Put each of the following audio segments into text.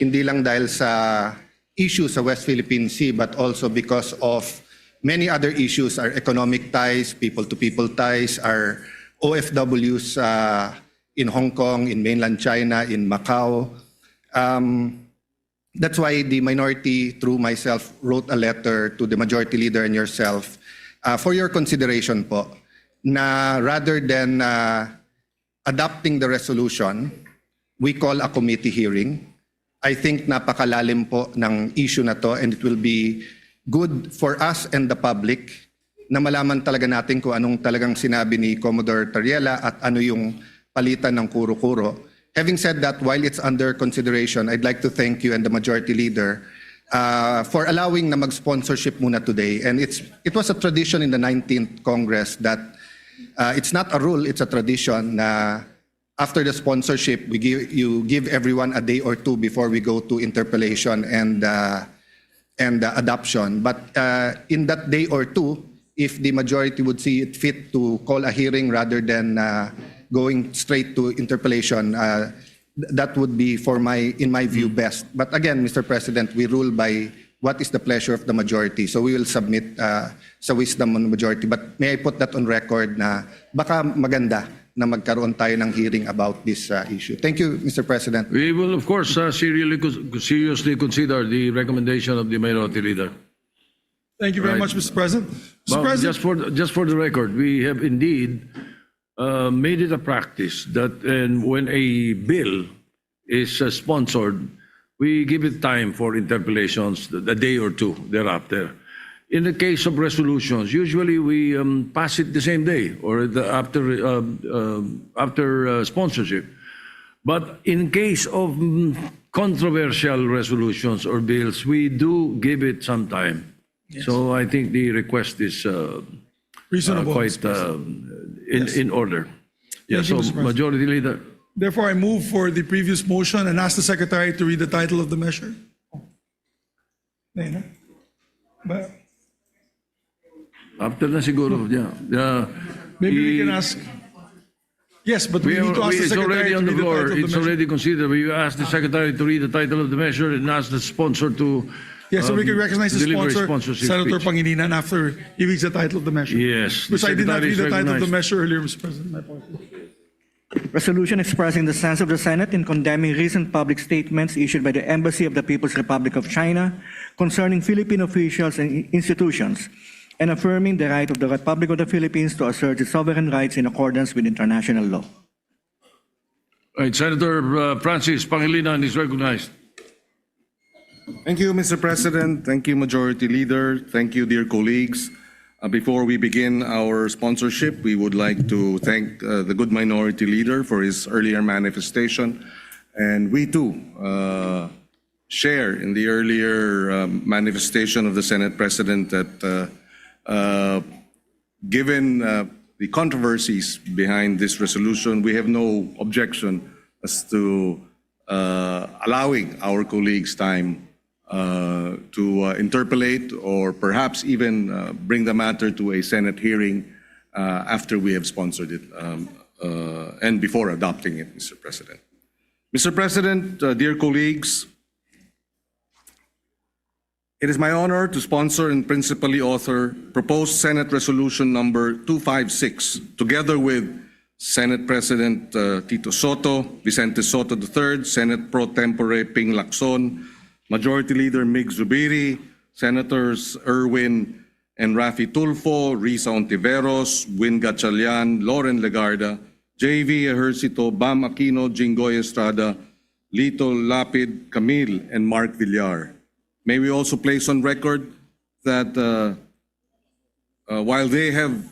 hindi lang dahil sa issue sa West Philippine Sea, but also because of many other issues, our economic ties, people-to-people ties, our OFWs in Hong Kong, in mainland China, in Macau. That's why the minority, through myself, wrote a letter to the majority leader and yourself for your consideration po, na rather than adopting the resolution, we call a committee hearing. I think napakalalim po ng issue na to, and it will be good for us and the public na malaman talaga natin kung anong talagang sinabi ni Commodore Tariela at ano yung palitan ng kuro-kuro. Having said that, while it's under consideration, I'd like to thank you and the majority leader for allowing na mag-sponsorship muna today. And it was a tradition in the 19th Congress that it's not a rule, it's a tradition na after the sponsorship, you give everyone a day or two before we go to interpellation and adoption. But in that day or two, if the majority would see it fit to call a hearing rather than going straight to interpellation, that would be in my view, best. But again, Mr. President, we rule by what is the pleasure of the majority. So we will submit sa wisdom of the majority. But may I put that on record na baka maganda na magkaroon tayo ng hearing about this issue. Thank you, Mr. President. We will, of course, seriously consider the recommendation of the minority leader. Thank you very much, Mr. President. Mr. Well, President, just for the record, we have indeed made it a practice that when a bill is sponsored, we give it time for interpellations, a day or two thereafter. In the case of resolutions, usually we pass it the same day or after sponsorship. But in case of controversial resolutions or bills, we do give it some time. Yes. So I think the request is reasonable, quite in order. Yeah, so Majority Leader. Therefore, I move for the previous motion and ask the Secretary to read the title of the measure. But After na siguro, yeah. maybe we can ask. Yes, but we need to ask the it's Secretary already on to the read the floor. title of the It's measure. already considered. We asked the Secretary to read the title of the measure and ask the sponsor to Yes, so we can recognize the deliver sponsor, sponsorship Senator speech. Pangilinan, after he reads the title of the measure. Yes, the Which I did not Secretary read is the title of the recognized. measure earlier, Mr. President. My apologies. Resolution expressing the sense of the Senate in condemning recent public statements issued by the Embassy of the People's Republic of China concerning Philippine officials and institutions, and affirming the right of the Republic of the Philippines to assert its sovereign rights in accordance with international law. Right, Senator Francis Pangilinan is recognized. Thank you, Mr. President. Thank you, Majority Leader. Thank you, dear colleagues. Before we begin our sponsorship, we would like to thank the good Minority Leader for his earlier manifestation. And we too share in the earlier manifestation of the Senate President that given the controversies behind this resolution, we have no objection as to allowing our colleagues time to interpellate or perhaps even bring the matter to a Senate hearing after we have sponsored it and before adopting it, Mr. President. Mr. President, dear colleagues, it is my honor to sponsor and principally author proposed Senate Resolution number 256, together with Senate President Tito Soto, Vicente Soto III, Senate Pro Tempore Ping Lacson, Majority Leader Mig Zubiri, Senators Erwin and Rafi Tulfo, Risa Ontiveros, Win Gatchalian, Lauren Legarda, JV Ejercito, Bam Aquino, Jinggoy Estrada, Lito Lapid, Camille, and Mark Villar. May we also place on record that while they have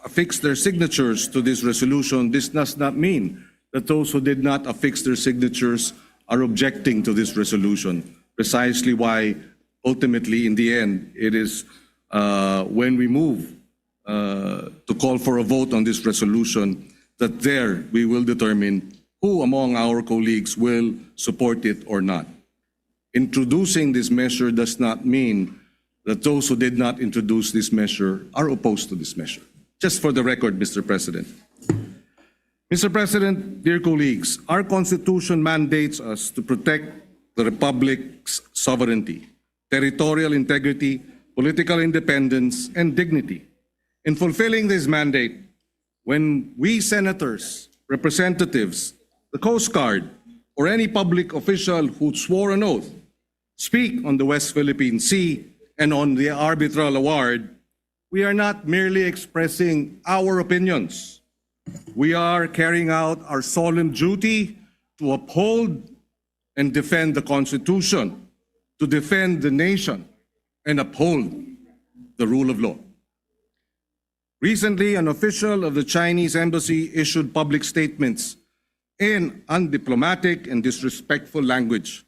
affixed their signatures to this resolution, this does not mean that those who did not affix their signatures are objecting to this resolution. Precisely why, ultimately, in the end, it is when we move to call for a vote on this resolution that there we will determine who among our colleagues will support it or not. Introducing this measure does not mean that those who did not introduce this measure are opposed to this measure. Just for the record, Mr. President. Mr. President, dear colleagues, our Constitution mandates us to protect the Republic's sovereignty, territorial integrity, political independence, and dignity. In fulfilling this mandate, when we senators, representatives, the Coast Guard, or any public official who swore an oath speak on the West Philippine Sea and on the arbitral award, we are not merely expressing our opinions. We are carrying out our solemn duty to uphold and defend the Constitution, to defend the nation, and uphold the rule of law. Recently, an official of the Chinese embassy issued public statements in undiplomatic and disrespectful language,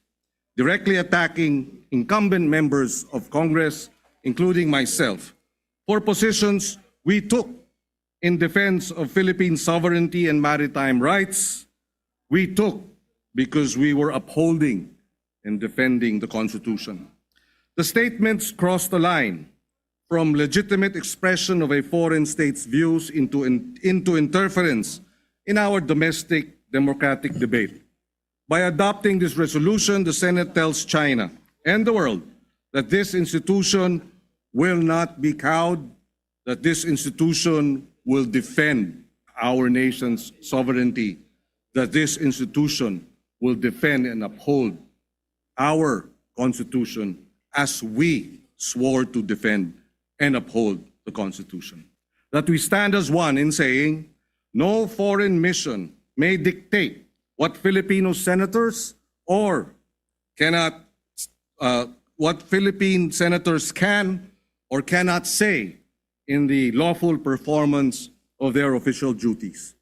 directly attacking incumbent members of Congress, including myself, for positions we took in defense of Philippine sovereignty and maritime rights. We took because we were upholding and defending the Constitution. The statements crossed the line from legitimate expression of a foreign state's views into interference in our domestic democratic debate. By adopting this resolution, the Senate tells China and the world that this institution will not be cowed, that this institution will defend our nation's sovereignty, that this institution will defend and uphold our Constitution as we swore to defend and uphold the Constitution. That we stand as one in saying, no foreign mission may dictate what Filipino senators or what Philippine senators can or cannot say in the lawful performance of their official duties.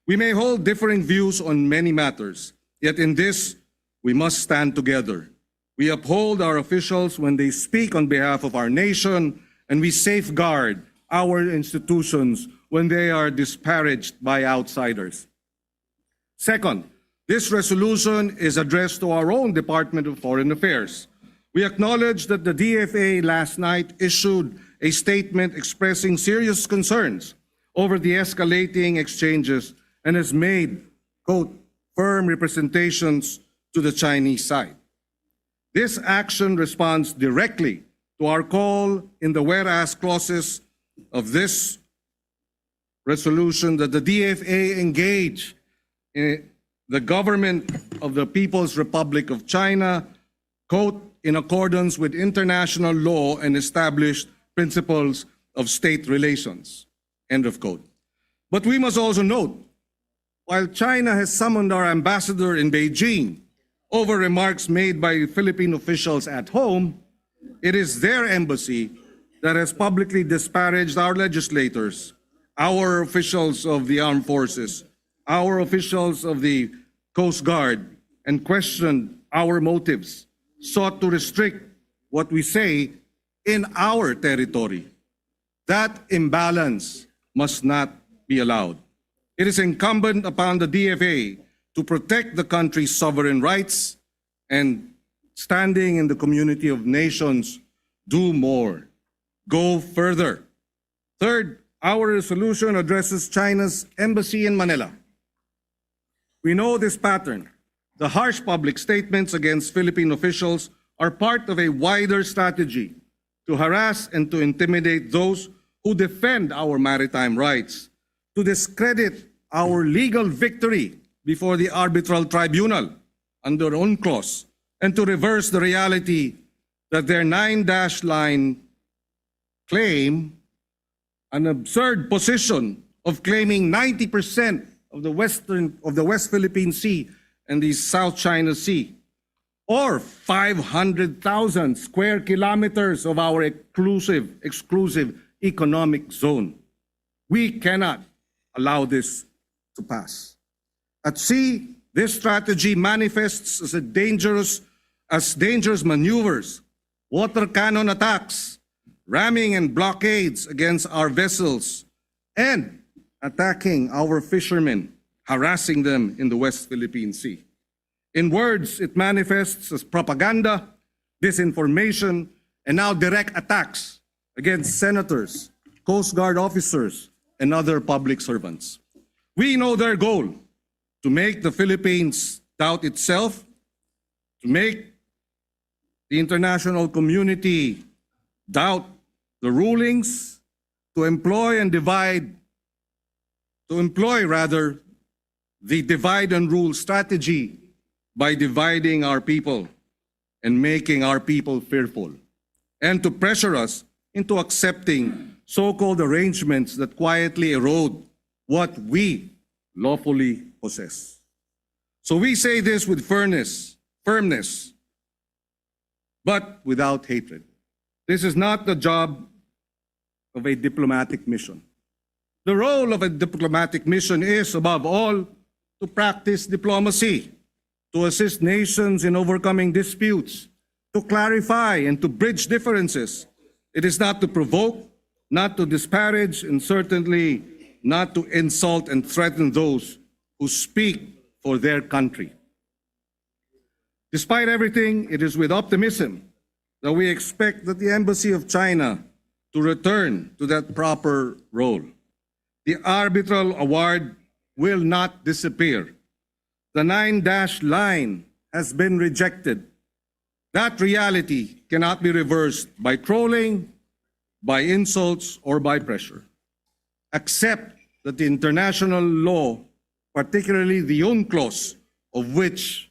We may hold differing views on many matters, yet in this, we must stand together. We uphold our officials when they speak on behalf of our nation, and we safeguard our institutions when they are disparaged by outsiders. Second, this resolution is addressed to our own Department of Foreign Affairs. We acknowledge that the DFA last night issued a statement expressing serious concerns over the escalating exchanges and has made, quote, firm representations to the Chinese side. This action responds directly to our call in the whereas clauses of this resolution that the DFA engage in the government of the People's Republic of China, quote, in accordance with international law and established principles of state relations, end of quote. But we must also note, while China has summoned our ambassador in Beijing over remarks made by Philippine officials at home, it is their embassy that has publicly disparaged our legislators, our officials of the armed forces, our officials of the Coast Guard, and questioned our motives, sought to restrict what we say in our territory. That imbalance must not be allowed. It is incumbent upon the DFA to protect the country's sovereign rights and, standing in the community of nations, do more, go further. Third, our resolution addresses China's embassy in Manila. We know this pattern. The harsh public statements against Philippine officials are part of a wider strategy to harass and to intimidate those who defend our maritime rights, to discredit our legal victory before the arbitral tribunal under UNCLOS, and to reverse the reality that their 9-dash line claim an absurd position of claiming 90% of the West Philippine Sea and the South China Sea, or 500,000 square kilometers of our exclusive economic zone. We cannot allow this to pass. At sea, this strategy manifests as dangerous maneuvers, water cannon attacks, ramming and blockades against our vessels, and attacking our fishermen, harassing them in the West Philippine Sea. In words, it manifests as propaganda, disinformation, and now direct attacks against senators, Coast Guard officers, and other public servants. We know their goal: to make the Philippines doubt itself, to make the international community doubt the rulings, to employ rather, the divide and rule strategy by dividing our people and making our people fearful, and to pressure us into accepting so-called arrangements that quietly erode what we lawfully possess. So we say this with firmness, but without hatred. This is not the job of a diplomatic mission. The role of a diplomatic mission is, above all, to practice diplomacy, to assist nations in overcoming disputes, to clarify and to bridge differences. It is not to provoke, not to disparage, and certainly not to insult and threaten those who speak for their country. Despite everything, it is with optimism that we expect that the Embassy of China to return to that proper role. The arbitral award will not disappear. The 9-dash line has been rejected. That reality cannot be reversed by trolling, by insults, or by pressure. Accept that the international law, particularly the UNCLOS, of which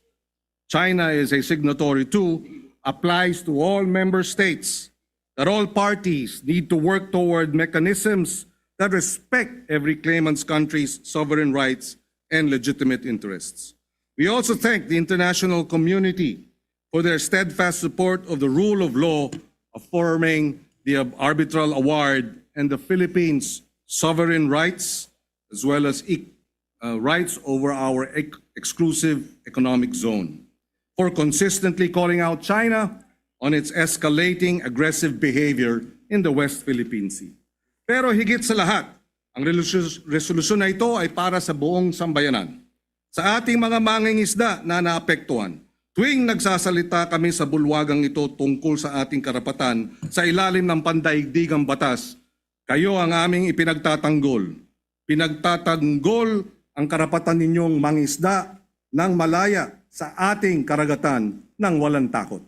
China is a signatory to, applies to all member states, that all parties need to work toward mechanisms that respect every claimant's country's sovereign rights and legitimate interests. We also thank the international community for their steadfast support of the rule of law, affirming the arbitral award and the Philippines' sovereign rights, as well as rights over our exclusive economic zone, for consistently calling out China on its escalating aggressive behavior in the West Philippine Sea. Pero higit sa lahat, ang resolusyon na ito ay para sa buong sambayanan. Sa ating mga mangingisda na naapektuhan, tuwing nagsasalita kami sa bulwagang ito tungkol sa ating karapatan sa ilalim ng pandaigdigang batas, kayo ang aming ipinagtatanggol. Pinagtatanggol ang karapatan ninyong mangisda ng malaya sa ating karagatan ng walang takot.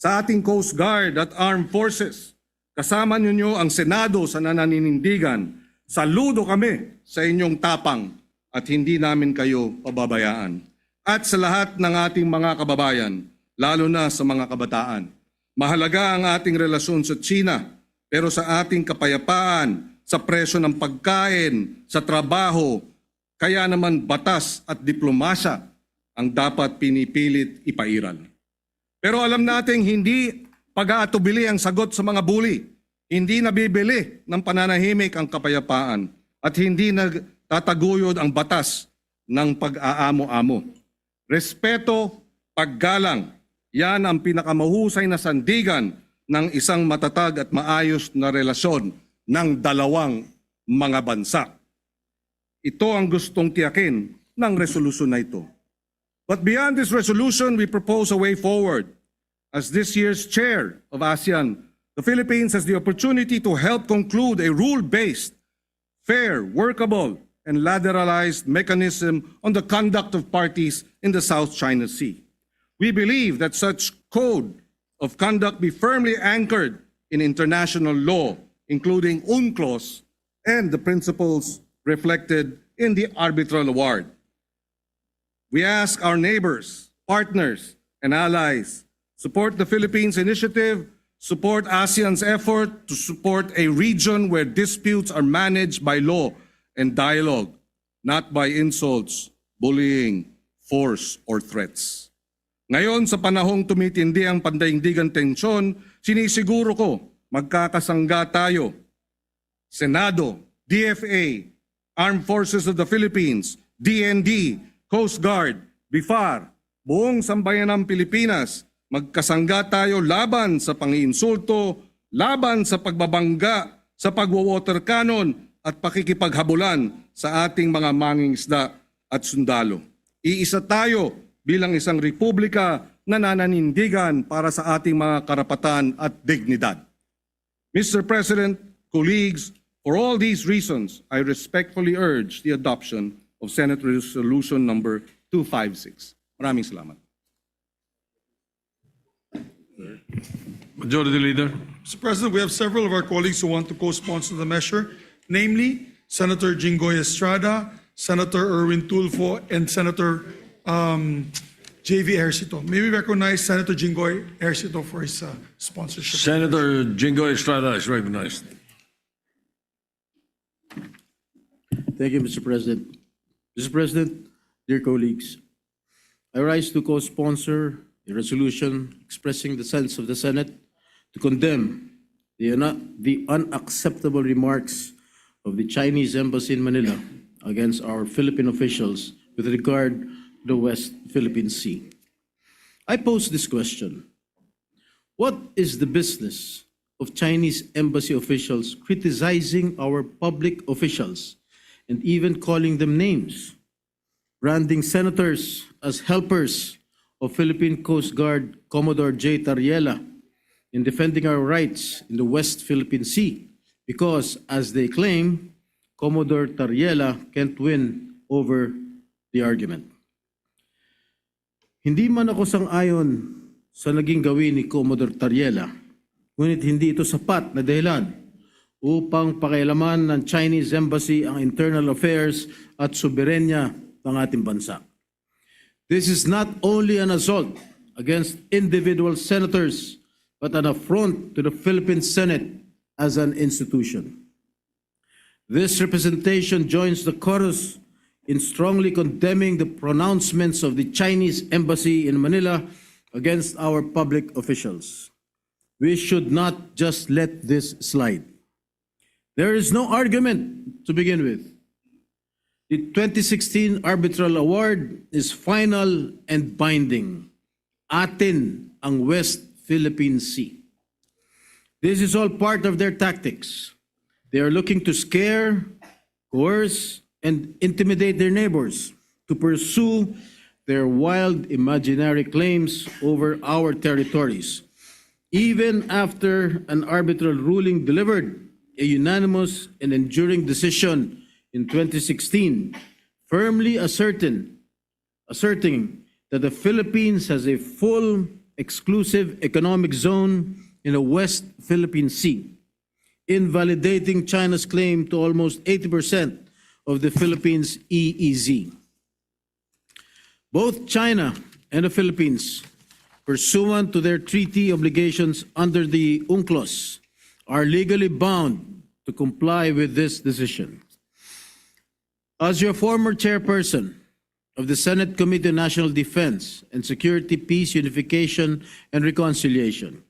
Sa ating Coast Guard at Armed Forces, kasama ninyo ang Senado sa nananinindigan. Saludo kami sa inyong tapang at hindi namin kayo pababayaan. At sa lahat ng ating mga kababayan, lalo na sa mga kabataan, mahalaga ang ating relasyon sa China, pero sa ating kapayapaan, sa presyo ng pagkain, sa trabaho, kaya naman batas at diplomasya ang dapat pinipilit ipairal. Pero alam nating hindi pag-aatubili ang sagot sa mga bully. Hindi nabibili ng pananahimik ang kapayapaan at hindi nagtataguyod ang batas ng pag-aamo-amo. Respeto, paggalang, yan ang pinakamahusay na sandigan ng isang matatag at maayos na relasyon ng dalawang mga bansa. Ito ang gustong tiyakin ng resolusyon na ito. But beyond this resolution, we propose a way forward. As this year's chair of ASEAN, the Philippines has the opportunity to help conclude a rule-based, fair, workable, and lateralized mechanism on the conduct of parties in the South China Sea. We believe that such code of conduct be firmly anchored in international law, including UNCLOS and the principles reflected in the arbitral award. We ask our neighbors, partners, and allies, support the Philippines initiative, support ASEAN's effort to support a region where disputes are managed by law and dialogue, not by insults, bullying, force, or threats. Ngayon, sa panahong tumitindi ang pandaigdigang tensyon, sinisiguro ko magkakasangga tayo. Senado, DFA, Armed Forces of the Philippines, DND, Coast Guard, BIFAR, buong sambayanang Pilipinas, magkasangga tayo laban sa pangiinsulto, laban sa pagbabangga, sa pagwawater cannon at pakikipaghabulan sa ating mga mangingisda at sundalo. Iisa tayo bilang isang republika na nananindigan para sa ating mga karapatan at dignidad. Mr. President, colleagues, for all these reasons, I respectfully urge the adoption of Senate Resolution number 256. Maraming salamat. Majority Leader. Mr. President, we have several of our colleagues who want to co-sponsor the measure, namely Senator Jinggoy Estrada, Senator Erwin Tulfo, and Senator J.V. Ejercito. May we recognize Senator Jinggoy Ejercito for his sponsorship. Senator Jingo Estrada is recognized. Thank you, Mr. President. Mr. President, dear colleagues, I rise to co-sponsor a resolution expressing the sense of the Senate to condemn the unacceptable remarks of the Chinese Embassy in Manila against our Philippine officials with regard to the West Philippine Sea. I pose this question. What is the business of Chinese embassy officials criticizing our public officials and even calling them names, branding senators as helpers of Philippine Coast Guard Commodore J. Tariela in defending our rights in the West Philippine Sea because, as they claim, Commodore Tariela can't win over the argument. Hindi man ako sang-ayon sa naging gawin ni Commodore Tariela, ngunit hindi ito sapat na dahilan upang pakialaman ng Chinese Embassy ang internal affairs at soberenya ng ating bansa. This is not only an assault against individual senators, but an affront to the Philippine Senate as an institution. This representation joins the chorus in strongly condemning the pronouncements of the Chinese Embassy in Manila against our public officials. We should not just let this slide. There is no argument to begin with. The 2016 Arbitral Award is final and binding. Atin ang West Philippine Sea. This is all part of their tactics. They are looking to scare, coerce, and intimidate their neighbors to pursue their wild imaginary claims over our territories. Even after an arbitral ruling delivered a unanimous and enduring decision in 2016, firmly asserting that the Philippines has a full exclusive economic zone in the West Philippine Sea, invalidating China's claim to almost 80% of the Philippines' EEZ. Both China and the Philippines, pursuant to their treaty obligations under the UNCLOS, are legally bound to comply with this decision. As your former chairperson of the Senate Committee on National Defense and Security, Peace, Unification, and Reconciliation,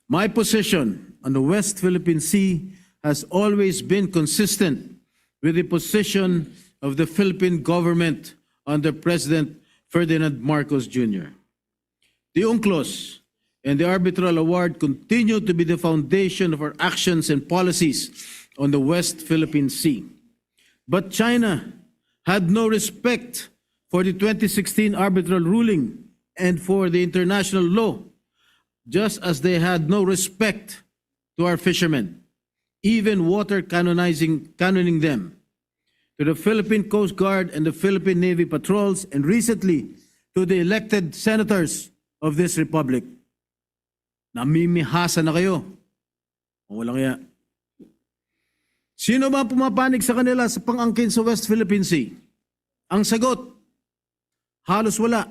my position on the West Philippine Sea has always been consistent with the position of the Philippine government under President Ferdinand Marcos Jr. The UNCLOS and the Arbitral Award continue to be the foundation of our actions and policies on the West Philippine Sea. But China had no respect for the 2016 arbitral ruling and for the international law, just as they had no respect to our fishermen, even water cannoning them, to the Philippine Coast Guard and the Philippine Navy patrols, and recently to the elected senators of this republic. Namimihasa na kayo. Walang kaya. Sino ba pumapanig sa kanila sa pang-angkin sa West Philippine Sea? Ang sagot, halos wala.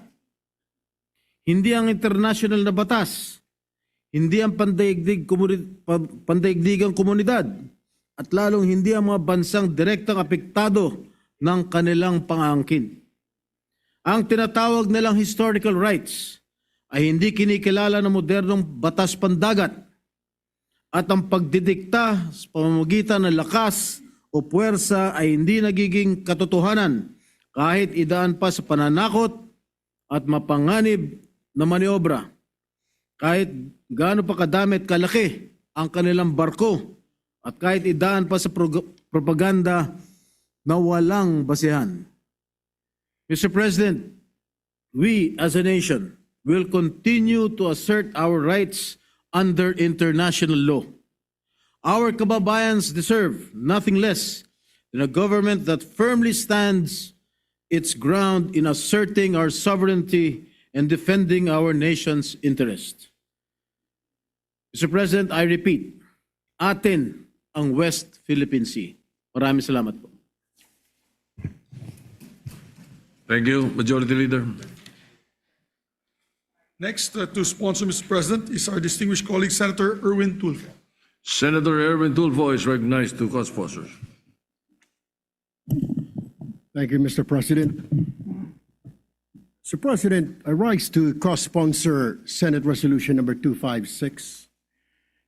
Hindi ang international na batas, hindi ang pandaigdigang komunidad, at lalong hindi ang mga bansang direktang apektado ng kanilang pang-angkin. Ang tinatawag nilang historical rights ay hindi kinikilala ng modernong batas pandagat, at ang pagdidikta sa pamamagitan ng lakas o puwersa ay hindi nagiging katotohanan kahit idaan pa sa pananakot at mapanganib na maniobra. Kahit gaano pa kadami at kalaki ang kanilang barko at kahit idaan pa sa propaganda na walang basihan. Mr. President, we as a nation will continue to assert our rights under international law. Our kababayans deserve nothing less than a government that firmly stands its ground in asserting our sovereignty and defending our nation's interest. Mr. President, I repeat, atin ang West Philippine Sea. Maraming salamat po. Thank you, Majority Leader. Next to sponsor, Mr. President, is our distinguished colleague, Senator Erwin Tulfo. Senator Erwin Tulfo is recognized to co-sponsors. Thank you, Mr. President. Mr. President, I rise to co-sponsor Senate Resolution Number 256,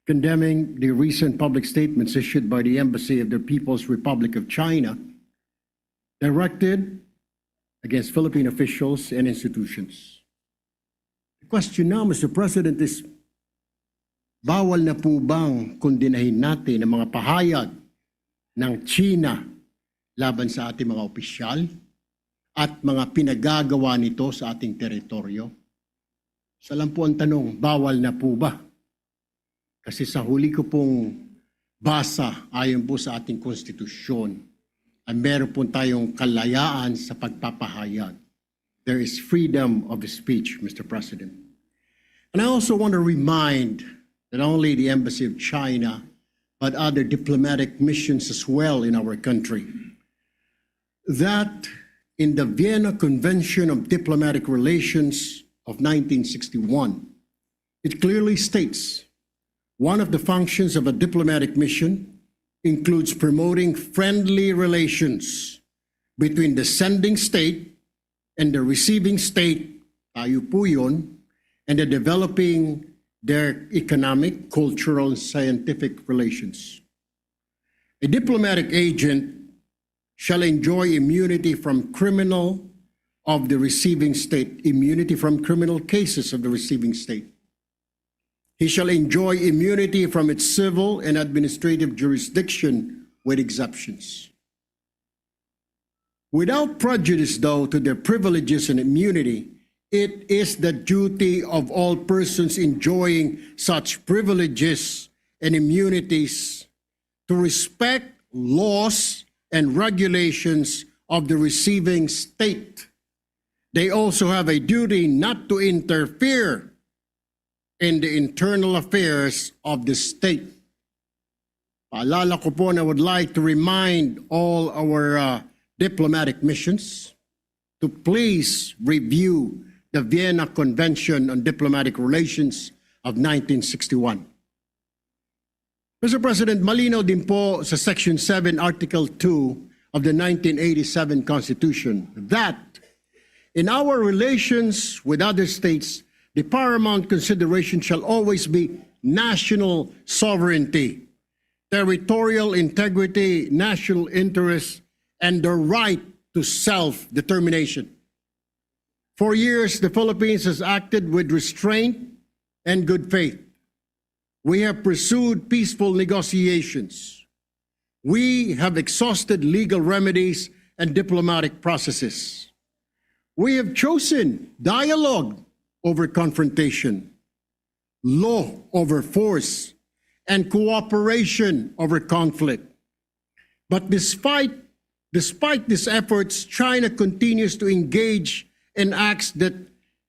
condemning the recent public statements issued by the Embassy of the People's Republic of China, directed against Philippine officials and institutions. The question now, Mr. President, is bawal na po bang kondinahin natin ang mga pahayag ng China laban sa ating mga opisyal at mga pinagagawa nito sa ating teritoryo? Sa lang po ang tanong, bawal na po ba? Kasi sa huli ko pong basa ayon po sa ating konstitusyon, ay meron po tayong kalayaan sa pagpapahayag. There is freedom of speech, Mr. President. And I also want to remind not only the Embassy of China, but other diplomatic missions as well in our country, that in the Vienna Convention of Diplomatic Relations of 1961, it clearly states one of the functions of a diplomatic mission includes promoting friendly relations between the sending state and the receiving state, tayo po yun, and the developing their economic, cultural, and scientific relations. A diplomatic agent shall enjoy immunity from criminal of the receiving state, immunity from criminal cases of the receiving state. He shall enjoy immunity from its civil and administrative jurisdiction with exceptions. Without prejudice, though, to their privileges and immunity, it is the duty of all persons enjoying such privileges and immunities to respect laws and regulations of the receiving state. They also have a duty not to interfere in the internal affairs of the state. Paalala ko po, and I would like to remind all our diplomatic missions to please review the Vienna Convention on Diplomatic Relations of 1961. Mr. President, malinaw din po sa Section 7, Article 2 of the 1987 Constitution that in our relations with other states, the paramount consideration shall always be national sovereignty, territorial integrity, national interest, and the right to self-determination. For years, the Philippines has acted with restraint and good faith. We have pursued peaceful negotiations. We have exhausted legal remedies and diplomatic processes. We have chosen dialogue over confrontation, law over force, and cooperation over conflict. But despite these efforts, China continues to engage in acts that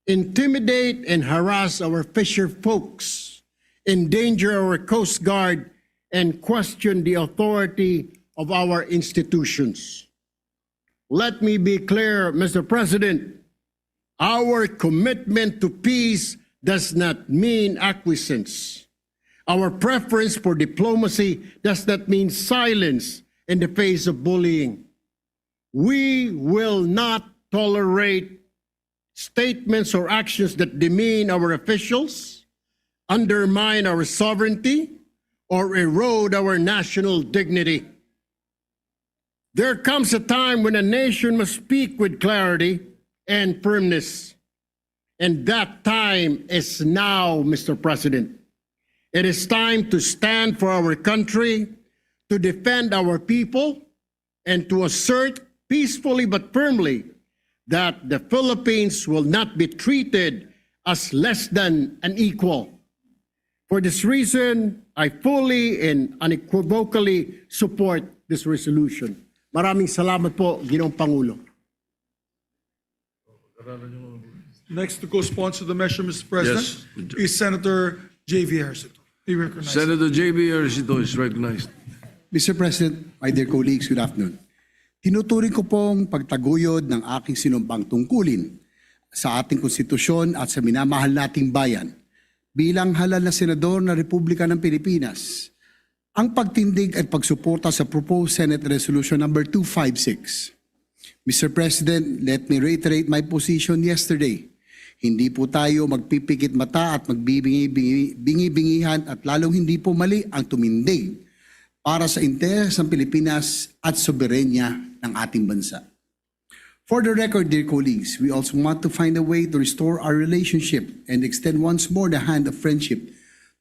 intimidate and harass our fisher folks, endanger our Coast Guard, and question the authority of our institutions. Let me be clear, Mr. President, our commitment to peace does not mean acquiescence. Our preference for diplomacy does not mean silence in the face of bullying. We will not tolerate statements or actions that demean our officials, undermine our sovereignty, or erode our national dignity. There comes a time when a nation must speak with clarity and firmness. And that time is now, Mr. President. It is time to stand for our country, to defend our people, and to assert peacefully but firmly that the Philippines will not be treated as less than an equal. For this reason, I fully and unequivocally support this resolution. Maraming salamat po, Ginoong Pangulo. Next to co-sponsor the measure, Mr. President, Yes. is Senator J.V. Ejercito. Be recognized. Senator J.B. Ejercito is recognized. Mr. President, my dear colleagues, good afternoon. Tinuturing ko pong pagtaguyod ng aking sinumpang tungkulin sa ating konstitusyon at sa minamahal nating bayan bilang halal na senador ng Republika ng Pilipinas ang pagtindig at pagsuporta sa proposed Senate Resolution number 256. Mr. President, let me reiterate my position yesterday. Hindi po tayo magpipikit mata at magbibingi-bingihan at lalong hindi po mali ang tumindig para sa interes ng Pilipinas at soberenya ng ating bansa. For the record, dear colleagues, we also want to find a way to restore our relationship and extend once more the hand of friendship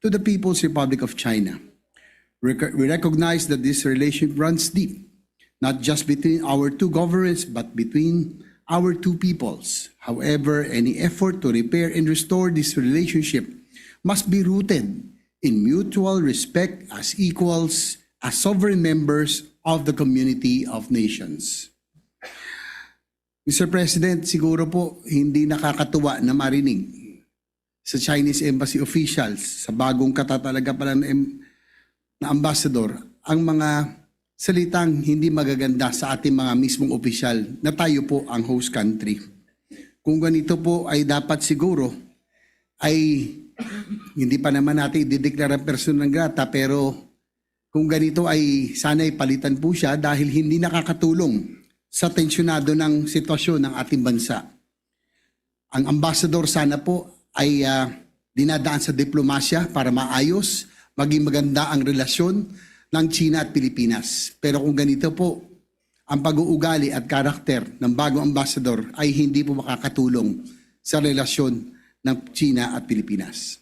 to the People's Republic of China. We recognize that this relationship runs deep, not just between our two governments, but between our two peoples. However, any effort to repair and restore this relationship must be rooted in mutual respect as equals, as sovereign members of the community of nations. Mr. President, siguro po hindi nakakatuwa na marinig sa Chinese Embassy officials, sa bagong katatalaga pala na ambassador, ang mga salitang hindi magaganda sa ating mga mismong opisyal na tayo po ang host country. Kung ganito po ay dapat siguro ay hindi pa naman natin idideklara person ng grata, pero kung ganito ay sana'y palitan po siya dahil hindi nakakatulong sa tensyonado ng sitwasyon ng ating bansa. Ang ambassador sana po ay dinadaan sa diplomasya para maayos, maging maganda ang relasyon ng China at Pilipinas. Pero kung ganito po ang pag-uugali at karakter ng bagong ambassador ay hindi po makakatulong sa relasyon ng China at Pilipinas.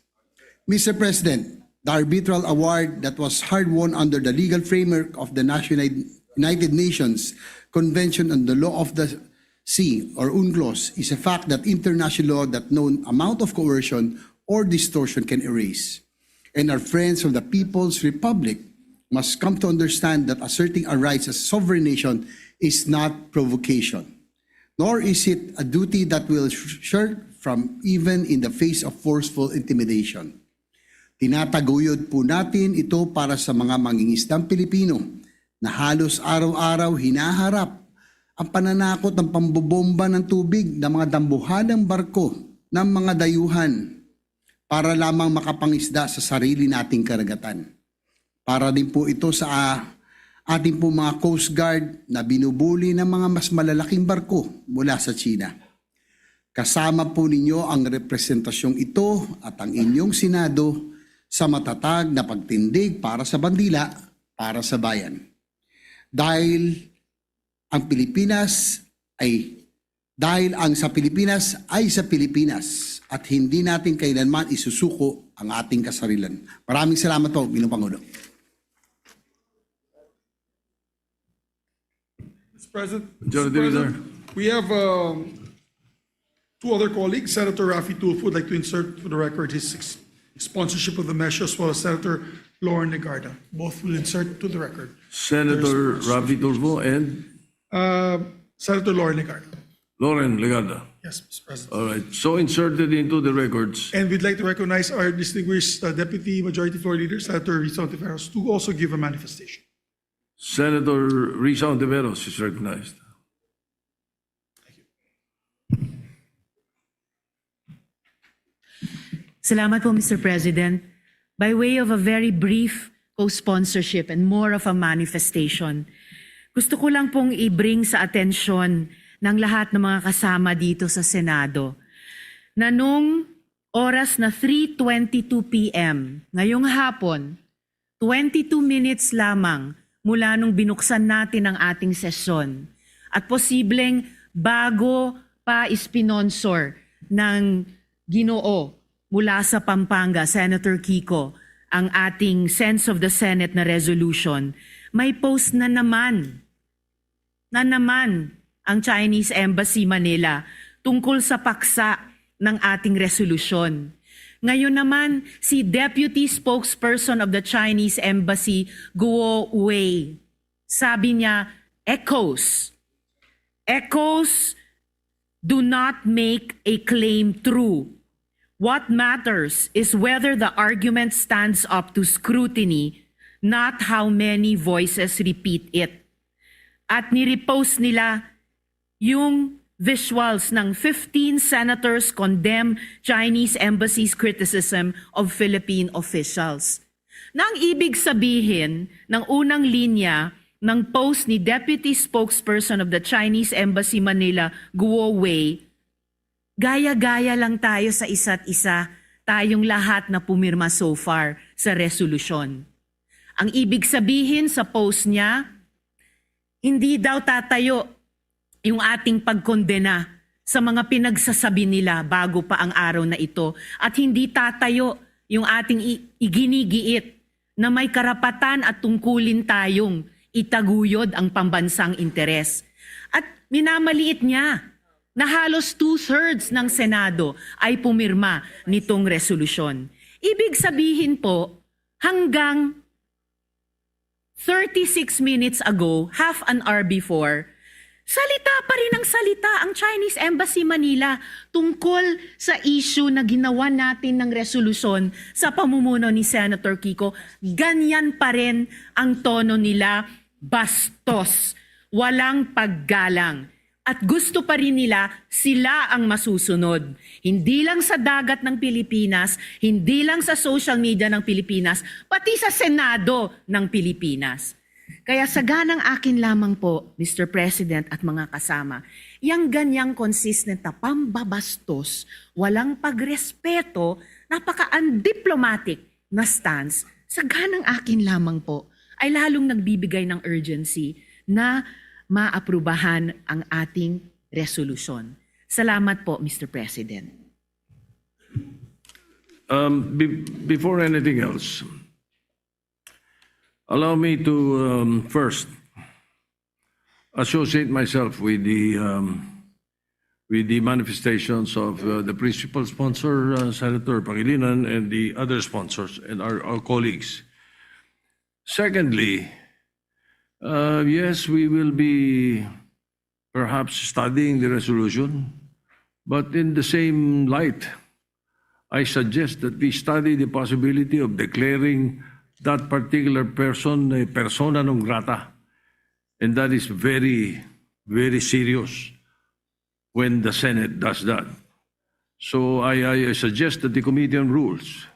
Mr. President, the arbitral award that was hard-won under the legal framework of the United Nations Convention on the Law of the Sea, or UNCLOS, is a fact that international law that no amount of coercion or distortion can erase. And our friends of the People's Republic must come to understand that asserting our rights as a sovereign nation is not provocation, nor is it a duty that will shirk from even in the face of forceful intimidation. Tinataguyod po natin ito para sa mga mangingisdang Pilipino na halos araw-araw hinaharap ang pananakot ng pambobomba ng tubig ng mga dambuhalang barko ng mga dayuhan para lamang makapangisda sa sarili nating karagatan. Para din po ito sa ating po mga Coast Guard na binubuli ng mga mas malalaking barko mula sa China. Kasama po ninyo ang representasyong ito at ang inyong Senado sa matatag na pagtindig para sa bandila, para sa bayan. Dahil ang sa Pilipinas ay sa Pilipinas at hindi natin kailanman isusuko ang ating kasarilan. Maraming salamat po, Ginoong Pangulo. Mr. President, Majority Leader. we have two other colleagues. Senator Raffy Tulfo would like to insert for the record his sponsorship of the measure, as well as Senator Lauren Legarda. Both will insert to the record. Senator Raffy Tulfo and Senator Lauren Legarda. Lauren Legarda. Yes, Mr. President. All right, so inserted into the records. And we'd like to recognize our distinguished Deputy Majority Floor Leader, Senator Risa Ontiveros, to also give a manifestation. Senator Risa Ontiveros is recognized. Salamat po, Mr. President. By way of a very brief co-sponsorship and more of a manifestation, gusto ko lang pong i-bring sa atensyon ng lahat ng mga kasama dito sa Senado na nung oras na 3:22 p.m. ngayong hapon, 22 minutes lamang mula nung binuksan natin ang ating sesyon at posibleng bago pa ispinonsor ng Ginoo mula sa Pampanga, Senator Kiko, ang ating Sense of the Senate na resolution, may post na naman ang Chinese Embassy Manila tungkol sa paksa ng ating resolusyon. Ngayon naman, si Deputy Spokesperson of the Chinese Embassy, Guo Wei, sabi niya, echoes do not make a claim true. What matters is whether the argument stands up to scrutiny, not how many voices repeat it. At nirepost nila yung visuals ng 15 senators condemn Chinese embassy's criticism of Philippine officials. Na ang ibig sabihin ng unang linya ng post ni Deputy Spokesperson of the Chinese Embassy Manila, Guo Wei, gaya-gaya lang tayo sa isa't isa, tayong lahat na pumirma so far sa resolusyon. Ang ibig sabihin sa post niya, hindi daw tatayo yung ating pagkondena sa mga pinagsasabi nila bago pa ang araw na ito at hindi tatayo yung ating iginigiit na may karapatan at tungkulin tayong itaguyod ang pambansang interes. At minamaliit niya na halos 2/3 ng Senado ay pumirma nitong resolusyon. Ibig sabihin po, hanggang 36 minutes ago, half an hour before, salita pa rin ang salita ang Chinese Embassy Manila tungkol sa issue na ginawa natin ng resolusyon sa pamumuno ni Senator Kiko. Ganyan pa rin ang tono nila, bastos, walang paggalang. At gusto pa rin nila sila ang masusunod. Hindi lang sa dagat ng Pilipinas, hindi lang sa social media ng Pilipinas, pati sa Senado ng Pilipinas. Kaya saganang akin lamang po, Mr. President at mga kasama, yang ganyang consistent na pambabastos, walang pagrespeto, napaka-undiplomatic na stance, saganang akin lamang po, ay lalong nagbibigay ng urgency na maaprubahan ang ating resolusyon. Salamat po, Mr. President. Before anything else, allow me to first associate myself with the manifestations of the principal sponsor, Senator Pangilinan, and the other sponsors and our colleagues. Secondly, yes, we will be perhaps studying the resolution, but in the same light, I suggest that we study the possibility of declaring that particular person a persona non grata. And that is very, very serious when the Senate does that. So I suggest that the Committee on Rules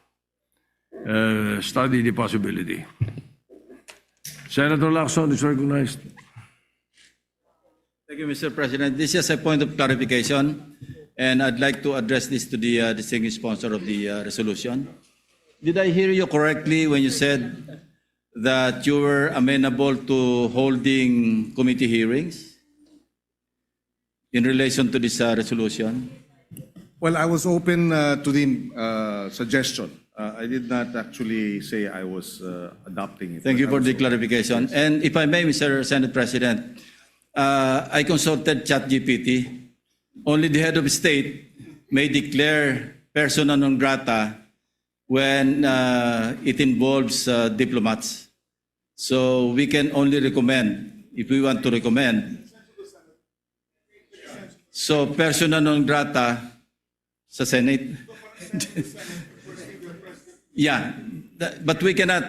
study the possibility. Senator Lacson is recognized. Thank you, Mr. President. This is a point of clarification, and I'd like to address this to the distinguished sponsor of the resolution. Did I hear you correctly when you said that you were amenable to holding committee hearings in relation to this resolution? Well, I was open to the suggestion. I did not actually say I was adopting it. Thank you for the clarification. And if I may, Mr. Senate President, I consulted ChatGPT. Only the head of state may declare persona non grata when it involves diplomats. So we can only recommend, if we want to recommend. So persona non grata sa Senate. Yeah, but we cannot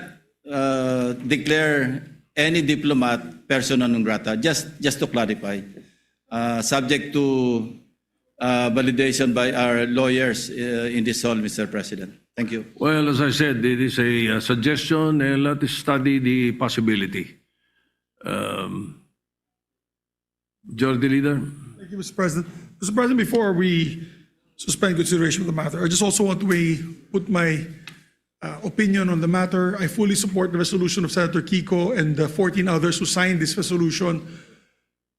declare any diplomat persona non grata, just to clarify, subject to validation by our lawyers in this hall, Mr. President. Thank you. Well, as I said, it is a suggestion, and let us study the possibility. Majority Leader? Thank you, Mr. President. Mr. President, before we suspend consideration of the matter, I just also want to put my opinion on the matter. I fully support the resolution of Senator Kiko and the 14 others who signed this resolution.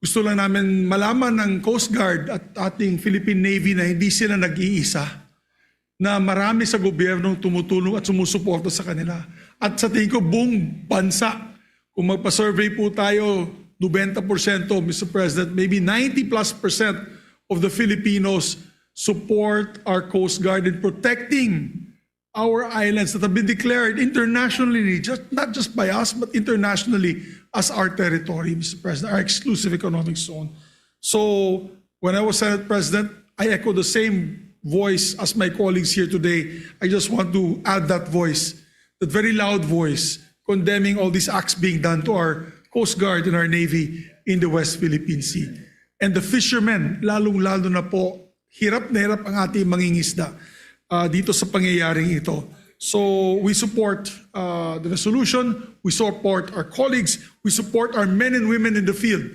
Gusto lang namin malaman ng Coast Guard at ating Philippine Navy na hindi sila nag-iisa, na marami sa gobyernong tumutulong at sumusuporta sa kanila. At sa tingin ko, buong bansa, kung magpa-survey po tayo, 90%, Mr. President, maybe 90+% of the Filipinos support our Coast Guard in protecting our islands that have been declared internationally, not just by us, but internationally as our territory, Mr. President, our exclusive economic zone. So when I was Senate President, I echo the same voice as my colleagues here today. I just want to add that voice, that very loud voice, condemning all these acts being done to our Coast Guard and our Navy in the West Philippine Sea. And the fishermen, lalong-lalo na po, hirap na hirap ang ating mangingisda dito sa pangyayaring ito. So we support the resolution, we support our colleagues, we support our men and women in the field,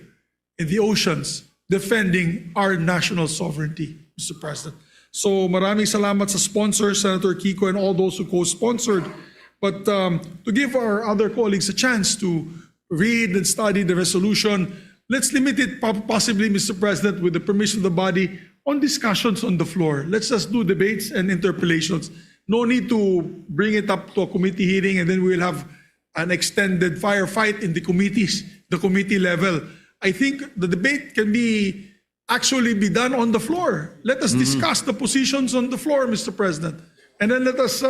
in the oceans, defending our national sovereignty, Mr. President. So maraming salamat sa sponsors, Senator Kiko, and all those who co-sponsored. But to give our other colleagues a chance to read and study the resolution, let's limit it possibly, Mr. President, with the permission of the body, on discussions on the floor. Let's just do debates and interpellations. No need to bring it up to a committee hearing and then we'll have an extended firefight in the committees, the committee level. I think the debate can actually be done on the floor. Let us discuss the positions on the floor, Mr. President. And then let us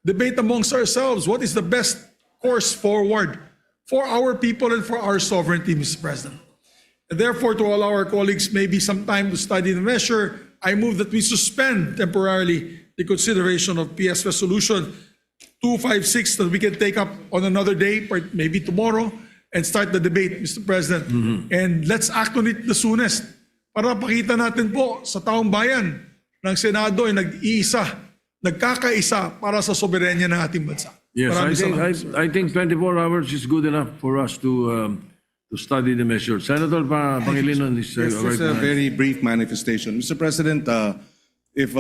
debate amongst ourselves what is the best course forward for our people and for our sovereignty, Mr. President. And therefore, to all our colleagues, maybe some time to study the measure, I move that we suspend temporarily the consideration of PS Resolution 256 that we can take up on another day, maybe tomorrow, and start the debate, Mr. President. And let's act on it the soonest para pakita natin po sa taong bayan ng Senado ay nagkakaisa para sa soberanya ng ating bansa. Yes, Maraming salamat. I think 24 hours is good enough for us to study the measure. Senator Pangilinan is Yes, right just a now. very brief manifestation. Mr. President, if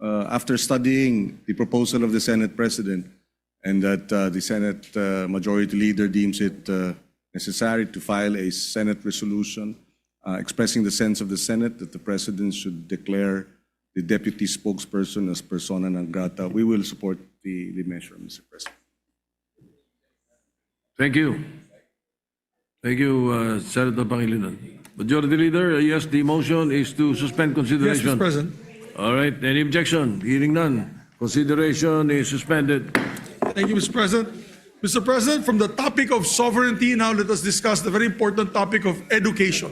after studying the proposal of the Senate President and that the Senate Majority Leader deems it necessary to file a Senate resolution expressing the sense of the Senate that the President should declare the deputy spokesperson as persona non grata, we will support the measure, Mr. President. Thank you. Thank you, Senator Pangilinan. Majority Leader, yes, the motion is to suspend Yes, consideration. Mr. President. All right, any objection? Hearing none. Consideration is suspended. Thank you, Mr. President. Mr. President, from the topic of sovereignty, now let us discuss the very important topic of education.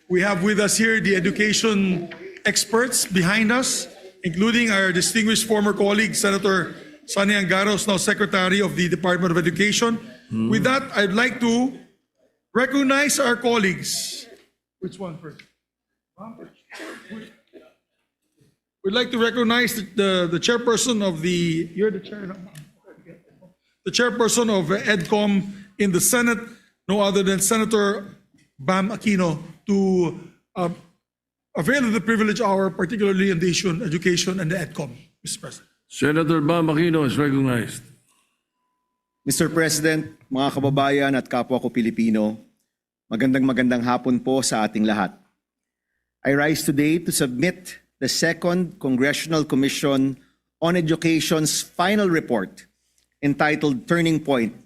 We have with us here the education experts behind us, including our distinguished former colleague, Senator Sonny Angaros, now Secretary of the Department of Education. With that, I'd like to recognize our colleagues. Which one first? We'd like to recognize the chairperson of you're the chair now. The chairperson of EDCOM in the Senate, no other than Senator Bam Aquino, to avail of the privilege hour, particularly in the issue on education and the EDCOM, Mr. President. Senator Bam Aquino is recognized. Mr. President, mga kababayan at kapwa ko Pilipino, magandang hapon po sa ating lahat. I rise today to submit the Second Congressional Commission on Education's final report entitled Turning Point,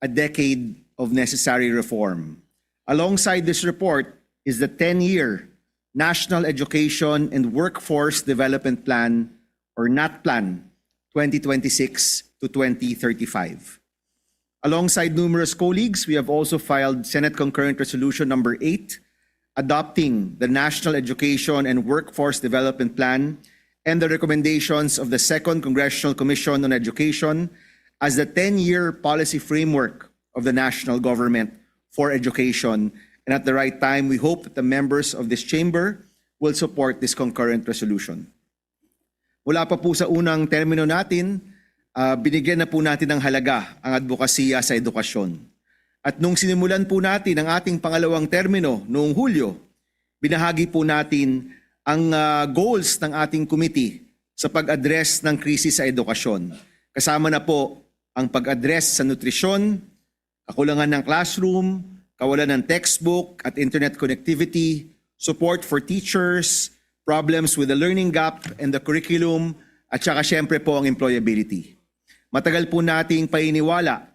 A Decade of Necessary Reform. Alongside this report is the 10-year National Education and Workforce Development Plan, or NATPLAN, 2026 to 2035. Alongside numerous colleagues, we have also filed Senate Concurrent Resolution number 8, adopting the National Education and Workforce Development Plan and the recommendations of the Second Congressional Commission on Education as the 10-year policy framework of the national government for education. And at the right time, we hope that the members of this chamber will support this concurrent resolution. Mula pa po sa unang termino natin, binigyan na po natin ng halaga ang advokasya sa edukasyon. At nung sinimulan po natin ang ating pangalawang termino noong Hulyo, binahagi po natin ang goals ng ating committee sa pag-address ng krisis sa edukasyon. Kasama na po ang pag-address sa nutrisyon, kakulangan ng classroom, kawalan ng textbook at internet connectivity, support for teachers, problems with the learning gap and the curriculum, at saka syempre po ang employability. Matagal po nating painiwala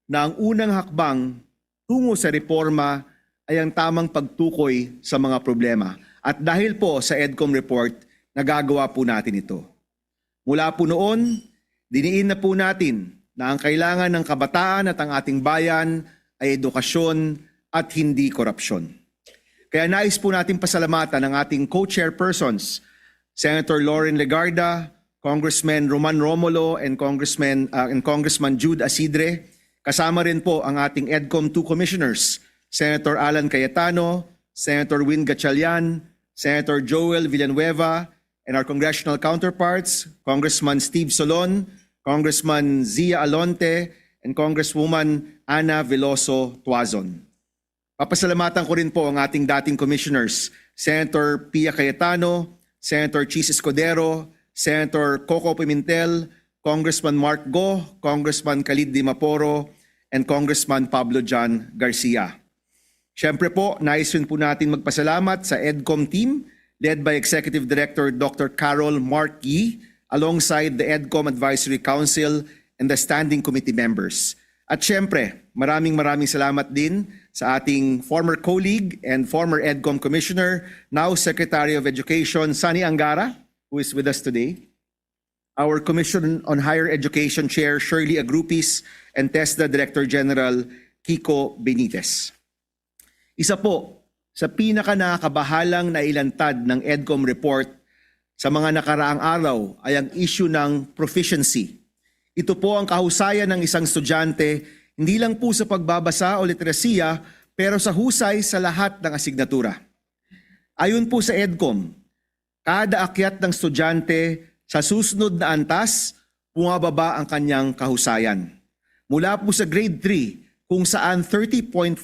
na ang unang hakbang tungo sa reforma ay ang tamang pagtukoy sa mga problema. At dahil po sa EDCOM report, nagagawa po natin ito. Mula po noon, diniin na po natin na ang kailangan ng kabataan at ang ating bayan ay edukasyon at hindi korupsyon. Kaya nais po natin pasalamatan ang ating co-chairpersons, Senator Lauren Legarda, Congressman Roman Romulo, and Congressman Jude Asidre. Kasama rin po ang ating EDCOM 2 commissioners, Senator Alan Cayetano, Senator Win Gatchalian, Senator Joel Villanueva, and our congressional counterparts, Congressman Steve Solon, Congressman Zia Alonte, and Congresswoman Ana Veloso Tuazon. Papasalamatan ko rin po ang ating dating commissioners, Senator Pia Cayetano, Senator Chis Escudero, Senator Coco Pimentel, Congressman Mark Go, Congressman Khalid Dimaporo, and Congressman Pablo John Garcia. Siyempre po, nais rin po natin magpasalamat sa EDCOM team led by Executive Director Dr. Carol Mark Yee alongside the EDCOM Advisory Council and the Standing Committee members. At siyempre, maraming salamat din sa ating former colleague and former EDCOM Commissioner, now Secretary of Education, Sani Angara, who is with us today. Our Commission on Higher Education Chair, Shirley Agrupis, and TESDA Director General, Kiko Benitez. Isa po sa pinaka-nakakabahalang nailantad ng EDCOM report sa mga nakaraang araw ay ang issue ng proficiency. Ito po ang kahusayan ng isang estudyante, hindi lang po sa pagbabasa o literasiya, pero sa husay sa lahat ng asignatura. Ayon po sa EDCOM, kada akyat ng estudyante sa susunod na antas, bumababa ang kanyang kahusayan. Mula po sa grade 3, kung saan 30.5%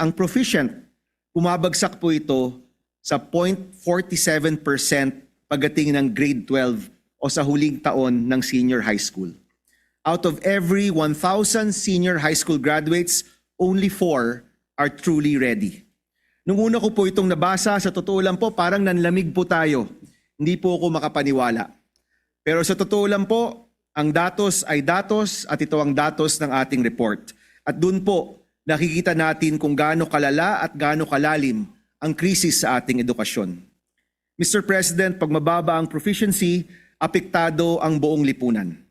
ang proficient, bumabagsak po ito sa 0.47% pagdating ng grade 12 o sa huling taon ng senior high school. Out of every 1,000 senior high school graduates, only 4 are truly ready. Nung una ko po itong nabasa, sa totoo lang po, parang nanlamig po tayo. Hindi po ako makapaniwala. Pero sa totoo lang po, ang datos ay datos at ito ang datos ng ating report. At doon po, nakikita natin kung gaano kalala at gaano kalalim ang krisis sa ating edukasyon. Mr. President, pag mababa ang proficiency, apektado ang buong lipunan.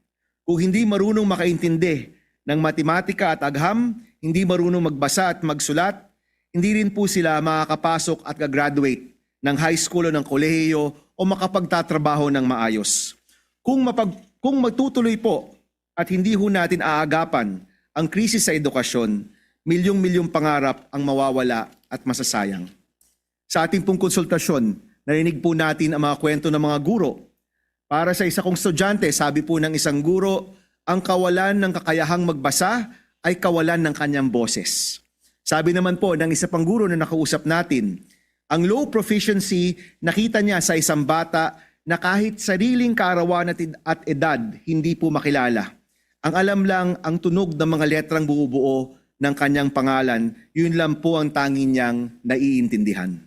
Kung hindi marunong makaintindi ng matematika at agham, hindi marunong magbasa at magsulat, hindi rin po sila makakapasok at gagraduate ng high school o ng kolehiyo o makapagtatrabaho ng maayos. Kung magtutuloy po at hindi ho natin aagapan ang krisis sa edukasyon, milyong-milyong pangarap ang mawawala at masasayang. Sa ating pong konsultasyon, narinig po natin ang mga kwento ng mga guro. Para sa isa kong estudyante, sabi po ng isang guro, ang kawalan ng kakayahang magbasa ay kawalan ng kanyang boses. Sabi naman po ng isa pang guro na nakausap natin, ang low proficiency nakita niya sa isang bata na kahit sariling kaarawan at edad hindi po makilala. Ang alam lang ang tunog ng mga letrang bubuo ng kanyang pangalan, yun lang po ang tanging niyang naiintindihan.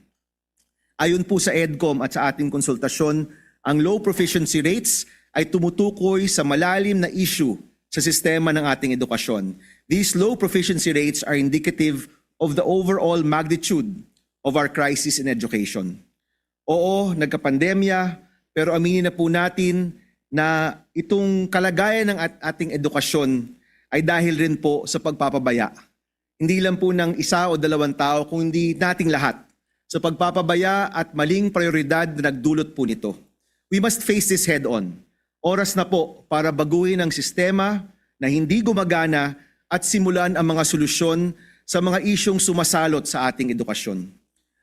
Ayon po sa EDCOM at sa ating konsultasyon, ang low proficiency rates ay tumutukoy sa malalim na issue sa sistema ng ating edukasyon. These low proficiency rates are indicative of the overall magnitude of our crisis in education. Oo, nagkapandemya, pero aminin na po natin na itong kalagayan ng ating edukasyon ay dahil rin po sa pagpapabaya. Hindi lang po ng isa o dalawang tao, kundi nating lahat. Sa pagpapabaya at maling prioridad na nagdulot po nito. We must face this head on. Oras na po para baguhin ang sistema na hindi gumagana at simulan ang mga solusyon sa mga isyong sumasalot sa ating edukasyon.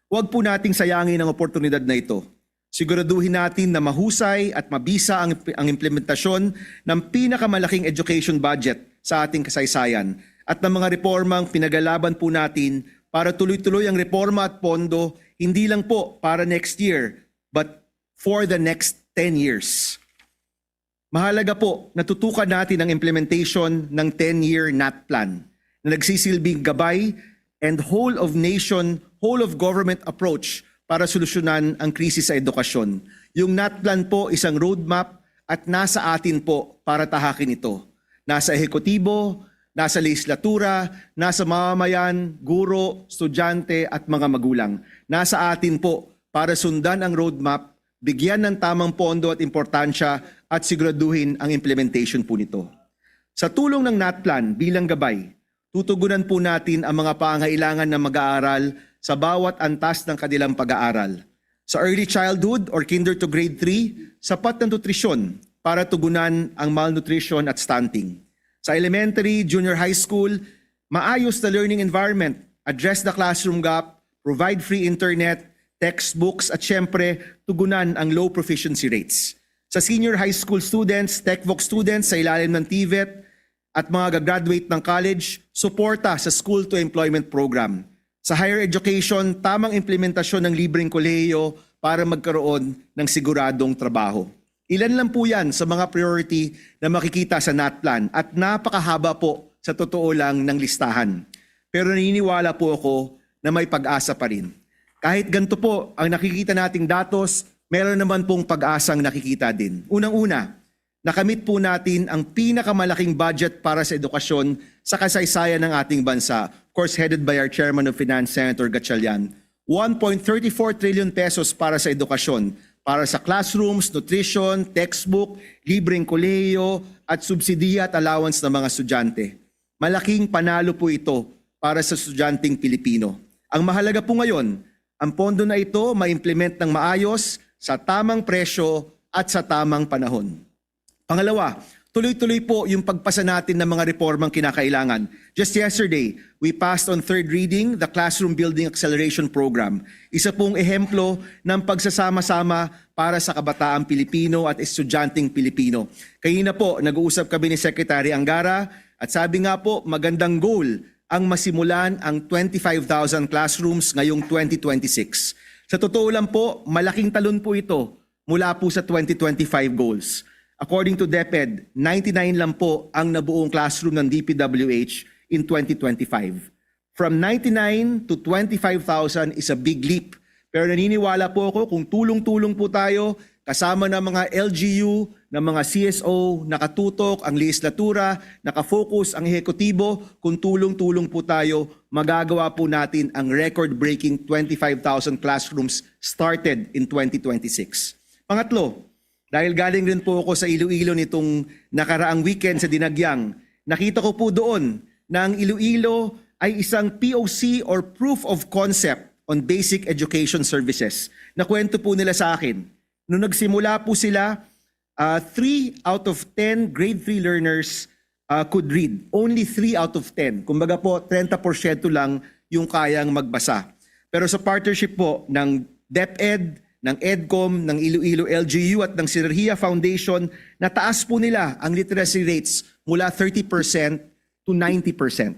Huwag po nating sayangin ang oportunidad na ito. Siguraduhin natin na mahusay at mabisa ang implementasyon ng pinakamalaking education budget sa ating kasaysayan at ng mga reformang pinagalaban po natin para tuloy-tuloy ang reforma at pondo hindi lang po para next year but for the next 10 years. Mahalaga po natutukan natin ang implementation ng 10-year NAT plan na nagsisilbing gabay and whole of nation, whole of government approach para solusyonan ang krisis sa edukasyon. Yung NAT plan po isang roadmap at nasa atin po para tahakin ito. Nasa ehekutibo, nasa legislatura, nasa mamamayan, guro, estudyante at mga magulang. Nasa atin po para sundan ang roadmap, bigyan ng tamang pondo at importansya at siguraduhin ang implementation po nito. Sa tulong ng NAT plan bilang gabay, tutugunan po natin ang mga pangailangan ng mag-aaral sa bawat antas ng kanilang pag-aaral. Sa early childhood or kinder to grade 3, sapat na nutrisyon para tugunan ang malnutrition at stunting. Sa elementary, junior high school, maayos na learning environment, address the classroom gap, provide free internet, textbooks at syempre tugunan ang low proficiency rates. Sa senior high school students, TechVoc students sa ilalim ng TVET at mga gagraduate ng college, suporta sa school to employment program. Sa higher education, tamang implementasyon ng libreng kolehiyo para magkaroon ng siguradong trabaho. Ilan lang po yan sa mga priority na makikita sa NATPLAN at napakahaba po sa totoo lang ng listahan. Pero naniniwala po ako na may pag-asa pa rin. Kahit ganito po ang nakikita nating datos, meron naman pong pag-asang nakikita din. Unang-una, nakamit po natin ang pinakamalaking budget para sa edukasyon sa kasaysayan ng ating bansa. Of course, headed by our Chairman of Finance, Senator Gatchalian. 1.34 trillion pesos para sa edukasyon, para sa classrooms, nutrition, textbook, libreng kolehiyo, at subsidiya at allowance ng mga estudyante. Malaking panalo po ito para sa estudyanteng Pilipino. Ang mahalaga po ngayon, ang pondo na ito ma-implement ng maayos, sa tamang presyo at sa tamang panahon. Pangalawa, tuloy-tuloy po yung pagpasa natin ng mga reformang kinakailangan. Just yesterday, we passed on third reading the Classroom Building Acceleration Program. Isa pong ehemplo ng pagsasama-sama para sa kabataang Pilipino at estudyanteng Pilipino. Kanina po, nag-uusap kami ni Secretary Angara at sabi nga po, magandang goal ang masimulan ang 25,000 classrooms ngayong 2026. Sa totoo lang po, malaking talon po ito mula po sa 2025 goals. According to DepEd, 99 lang po ang nabuong classroom ng DPWH in 2025. From 99 to 25,000 is a big leap. Pero naniniwala po ako kung tulong-tulong po tayo, kasama ng mga LGU, ng mga CSO, nakatutok ang legislatura, nakafocus ang ehekutibo, kung tulong-tulong po tayo, magagawa po natin ang record-breaking 25,000 classrooms started in 2026. Pangatlo, dahil galing rin po ako sa Iloilo nitong nakaraang weekend sa Dinagyang, nakita ko po doon na ang Iloilo ay isang POC or Proof of Concept on Basic Education Services. Nakwento po nila sa akin. Nung nagsimula po sila, 3 out of 10 grade 3 learners could read. Only 3 out of 10. Kumbaga po, 30% lang yung kayang magbasa. Pero sa partnership po ng DepEd, ng EDCOM, ng Iloilo LGU at ng Sinergia Foundation, nataas po nila ang literacy rates mula 30% to 90%.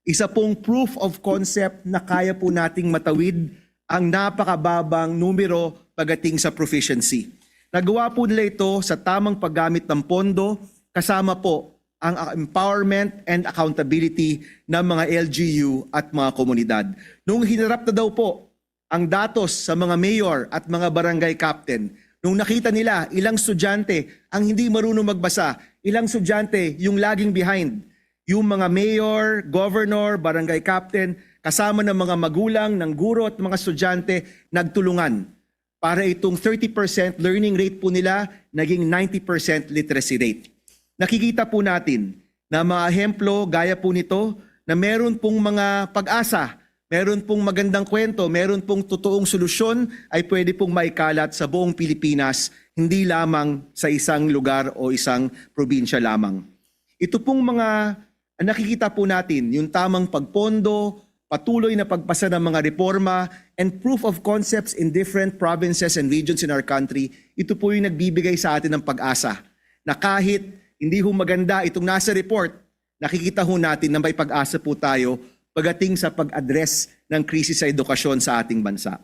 Isa pong proof of concept na kaya po nating matawid ang napakababang numero pagdating sa proficiency. Nagawa po nila ito sa tamang paggamit ng pondo, kasama po ang empowerment and accountability ng mga LGU at mga komunidad. Nung hinarap na daw po ang datos sa mga mayor at mga barangay captain, nung nakita nila ilang estudyante ang hindi marunong magbasa, ilang estudyante yung laging behind, yung mga mayor, governor, barangay captain, kasama ng mga magulang, ng guro at mga estudyante, nagtulungan para itong 30% learning rate po nila naging 90% literacy rate. Nakikita po natin na mga ehemplo gaya po nito na meron pong mga pag-asa, meron pong magandang kwento, meron pong totoong solusyon ay pwede pong maikalat sa buong Pilipinas, hindi lamang sa isang lugar o isang probinsya lamang. Ito pong mga nakikita po natin, yung tamang pagpondo, patuloy na pagpasa ng mga reforma, and proof of concepts in different provinces and regions in our country, ito po yung nagbibigay sa atin ng pag-asa na kahit hindi ho maganda itong nasa report, nakikita ho natin na may pag-asa po tayo pagdating sa pag-address ng krisis sa edukasyon sa ating bansa.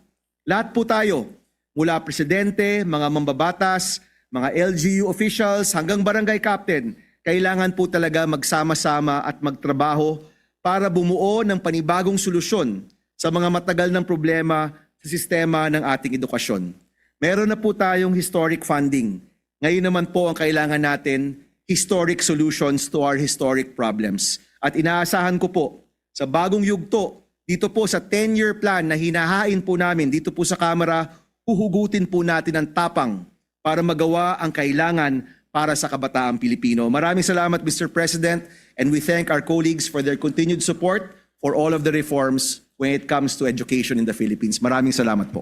Lahat po tayo, mula presidente, mga mambabatas, mga LGU officials, hanggang barangay captain, kailangan po talaga magsama-sama at magtrabaho para bumuo ng panibagong solusyon sa mga matagal ng problema sa sistema ng ating edukasyon. Meron na po tayong historic funding. Ngayon naman po ang kailangan natin, historic solutions to our historic problems. At inaasahan ko po, sa bagong yugto, dito po sa 10-year plan na hinahain po namin dito po sa Kamara, huhugutin po natin ang tapang para magawa ang kailangan para sa kabataang Pilipino. Maraming salamat, Mr. President, and we thank our colleagues for their continued support for all of the reforms when it comes to education in the Philippines. Maraming salamat po.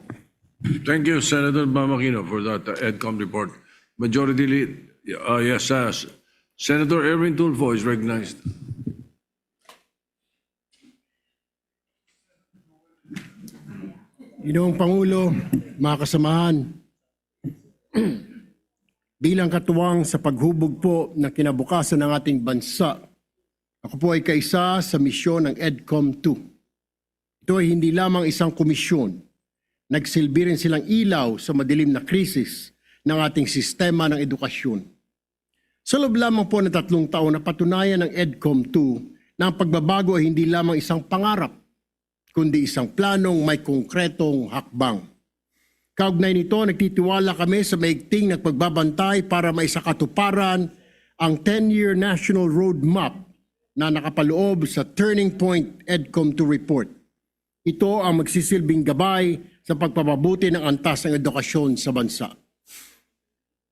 Thank you, Senator Mamakino, for that EDCOM report. Majority lead, yes, Senator Erwin Tulfo is recognized. Ginoong Pangulo, mga kasamahan, bilang katuwang sa paghubog po ng kinabukasan ng ating bansa, ako po ay kaisa sa misyon ng EDCOM 2. Ito ay hindi lamang isang komisyon. Nagsilbi rin silang ilaw sa madilim na krisis ng ating sistema ng edukasyon. Sa loob lamang po ng 3 taon, napatunayan ng EDCOM 2 na ang pagbabago ay hindi lamang isang pangarap, kundi isang planong may konkretong hakbang. Kaugnay nito, nagtitiwala kami sa maigting nagpagbabantay para maisakatuparan ang 10-year National Roadmap na nakapaloob sa Turning Point EDCOM 2 report. Ito ang magsisilbing gabay sa pagpapabuti ng antas ng edukasyon sa bansa.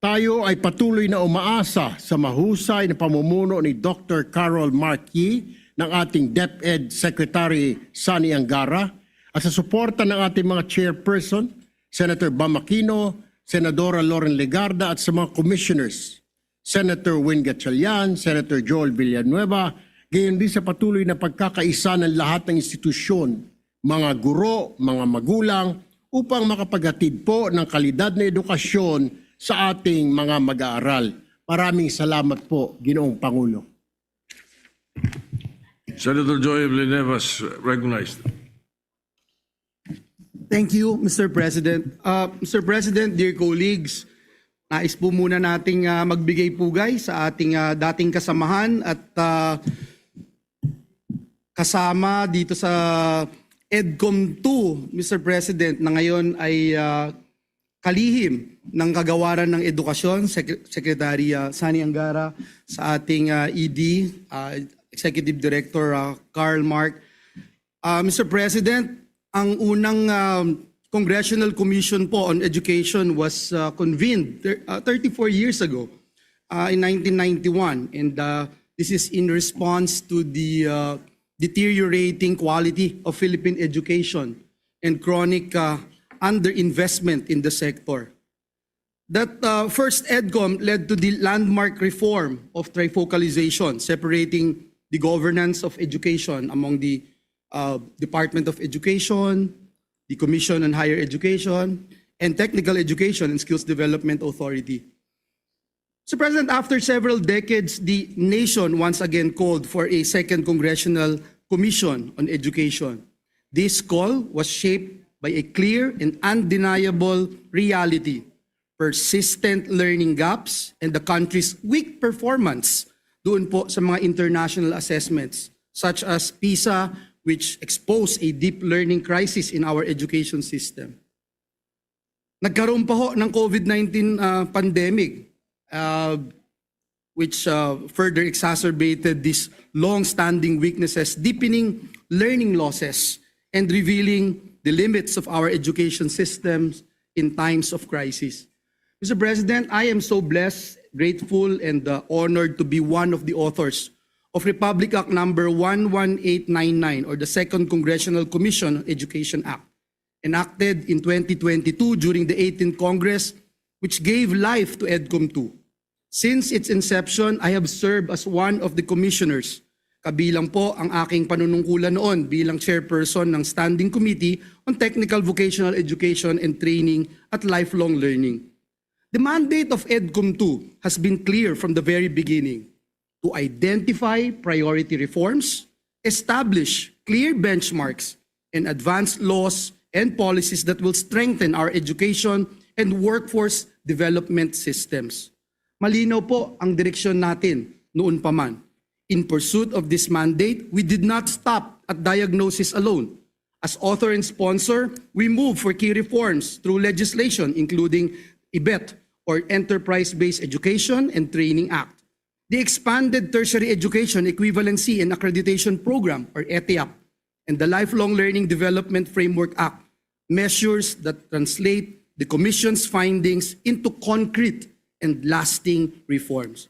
Tayo ay patuloy na umaasa sa mahusay na pamumuno ni Dr. Carol Marquis ng ating DepEd Secretary Sani Angara at sa suporta ng ating mga chairperson, Senator Bamakino, Senadora Loren Legarda at sa mga commissioners, Senator Win Gatchalian, Senator Joel Villanueva, gayon din sa patuloy na pagkakaisa ng lahat ng institusyon, mga guro, mga magulang, upang makapaghatid po ng kalidad na edukasyon sa ating mga mag-aaral. Maraming salamat po, Ginoong Pangulo. Senator Joy Villanueva is recognized. Thank you, Mr. President. Mr. President, dear colleagues, nais po muna nating magbigay pugay sa ating dating kasamahan at kasama dito sa EDCOM 2, Mr. President, na ngayon ay kalihim ng kagawaran ng edukasyon, Secretary Sani Angara, sa ating ED, Executive Director Carl Mark. Mr. President, ang unang Congressional Commission po on Education was convened 34 years ago in 1991, and this is in response to the deteriorating quality of Philippine education and chronic underinvestment in the sector. That first EDCOM led to the landmark reform of trifocalization, separating the governance of education among the Department of Education, the Commission on Higher Education, and Technical Education and Skills Development Authority. So, President, after several decades, the nation once again called for a second Congressional Commission on Education. This call was shaped by a clear and undeniable reality: persistent learning gaps and the country's weak performance doon po sa mga international assessments such as PISA, which exposed a deep learning crisis in our education system. Nagkaroon pa ho ng COVID-19 pandemic, which further exacerbated these long-standing weaknesses, deepening learning losses and revealing the limits of our education systems in times of crisis. Mr. President, I am so blessed, grateful, and honored to be one of the authors of Republic Act number 11899, or the Second Congressional Commission on Education Act, enacted in 2022 during the 18th Congress, which gave life to EDCOM 2. Since its inception, I have served as one of the commissioners. Kabilang po ang aking panunungkulan noon bilang chairperson ng Standing Committee on Technical Vocational Education and Training at Lifelong Learning. The mandate of EDCOM 2 has been clear from the very beginning: to identify priority reforms, establish clear benchmarks, and advance laws and policies that will strengthen our education and workforce development systems. Malinaw po ang direksyon natin noon pa man. In pursuit of this mandate, we did not stop at diagnosis alone. As author and sponsor, we moved for key reforms through legislation including EBET, or Enterprise-Based Education and Training Act, the Expanded Tertiary Education Equivalency and Accreditation Program, or ETIAP, and the Lifelong Learning Development Framework Act, measures that translate the Commission's findings into concrete and lasting reforms.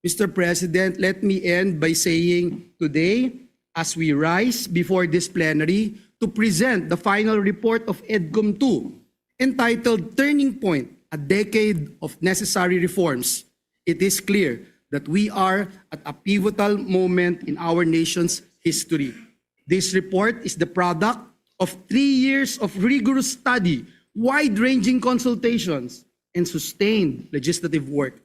Mr. President, let me end by saying today, as we rise before this plenary to present the final report of EDCOM 2, entitled Turning Point, a Decade of Necessary Reforms, it is clear that we are at a pivotal moment in our nation's history. This report is the product of 3 years of rigorous study, wide-ranging consultations, and sustained legislative work.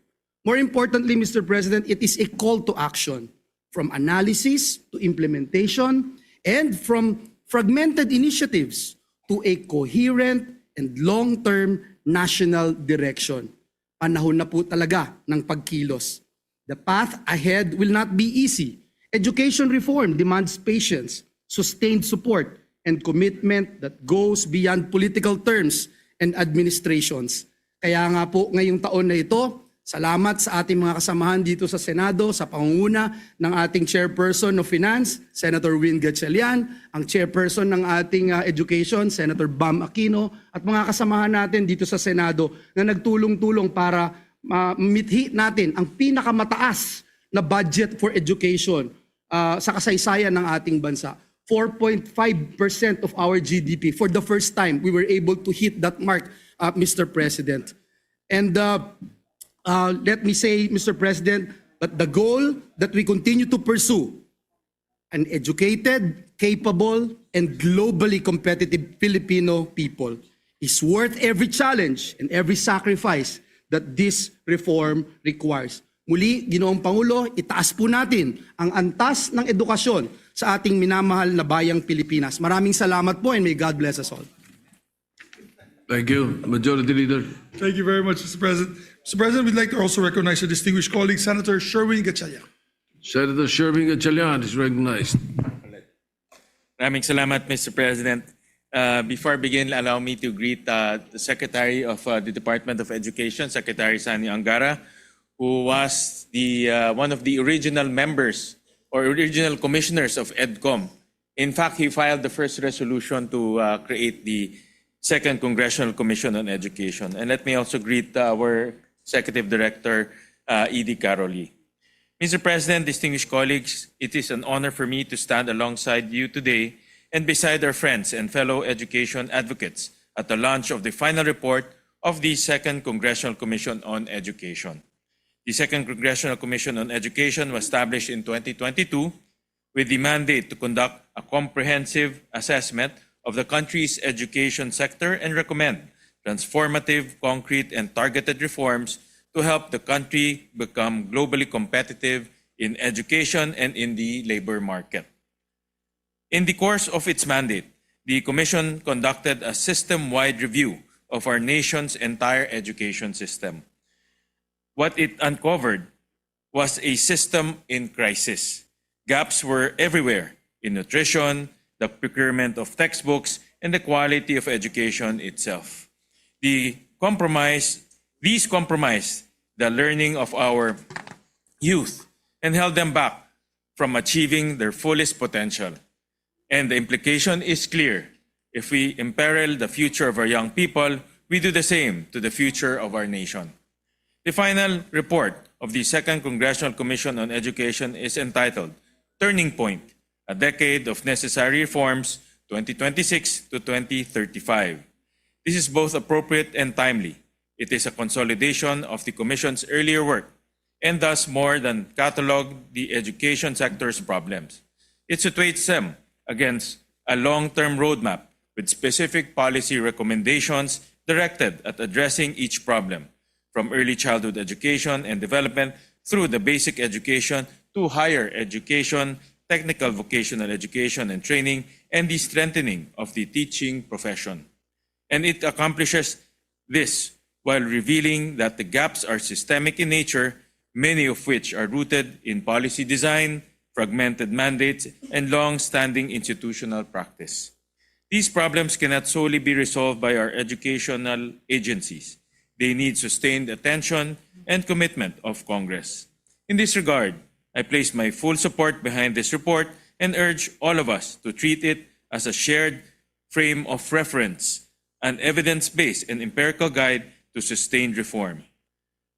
More importantly, Mr. President, it is a call to action, from analysis to implementation, and from fragmented initiatives to a coherent and long-term national direction. Panahon na po talaga ng pagkilos. The path ahead will not be easy. Education reform demands patience, sustained support, and commitment that goes beyond political terms and administrations. Kaya nga po ngayong taon na ito, salamat sa ating mga kasamahan dito sa Senado sa pangunguna ng ating Chairperson of Finance, Senator Win Gatchalian, ang Chairperson ng ating Education, Senator Bam Aquino, at mga kasamahan natin dito sa Senado na nagtulong-tulong para mithi natin ang pinakamataas na budget for education sa kasaysayan ng ating bansa. 4.5% of our GDP. For the first time, we were able to hit that mark, Mr. President. And let me say, Mr. President, that the goal that we continue to pursue, an educated, capable, and globally competitive Filipino people, is worth every challenge and every sacrifice that this reform requires. Muli, Ginoong Pangulo, itaas po natin ang antas ng edukasyon sa ating minamahal na bayang Pilipinas. Maraming salamat po and may God bless us all. Thank you. Majority Leader. Thank you very much, Mr. President. Mr. President, we'd like to also recognize our distinguished colleague, Senator Sherwin Gatchalian. Senator Sherwin Gatchalian is recognized. Maraming salamat, Mr. President. Before I begin, allow me to greet the Secretary of the Department of Education, Secretary Sani Angara, who was one of the original members or original commissioners of EDCOM. In fact, he filed the first resolution to create the Second Congressional Commission on Education. And let me also greet our Executive Director, Edie Caroli. Mr. President, distinguished colleagues, it is an honor for me to stand alongside you today and beside our friends and fellow education advocates at the launch of the final report of the Second Congressional Commission on Education. The Second Congressional Commission on Education was established in 2022 with the mandate to conduct a comprehensive assessment of the country's education sector and recommend transformative, concrete, and targeted reforms to help the country become globally competitive in education and in the labor market. In the course of its mandate, the Commission conducted a system-wide review of our nation's entire education system. What it uncovered was a system in crisis. Gaps were everywhere in nutrition, the procurement of textbooks, and the quality of education itself. These compromised the learning of our youth and held them back from achieving their fullest potential. And the implication is clear. If we imperil the future of our young people, we do the same to the future of our nation. The final report of the Second Congressional Commission on Education is entitled Turning Point, a Decade of Necessary Reforms, 2026 to 2035. This is both appropriate and timely. It is a consolidation of the Commission's earlier work and thus more than catalog the education sector's problems. It situates them against a long-term roadmap with specific policy recommendations directed at addressing each problem, from early childhood education and development through the basic education to higher education, technical vocational education and training, and the strengthening of the teaching profession. And it accomplishes this while revealing that the gaps are systemic in nature, many of which are rooted in policy design, fragmented mandates, and long-standing institutional practice. These problems cannot solely be resolved by our educational agencies. They need sustained attention and commitment of Congress. In this regard, I place my full support behind this report and urge all of us to treat it as a shared frame of reference, an evidence-based and empirical guide to sustained reform.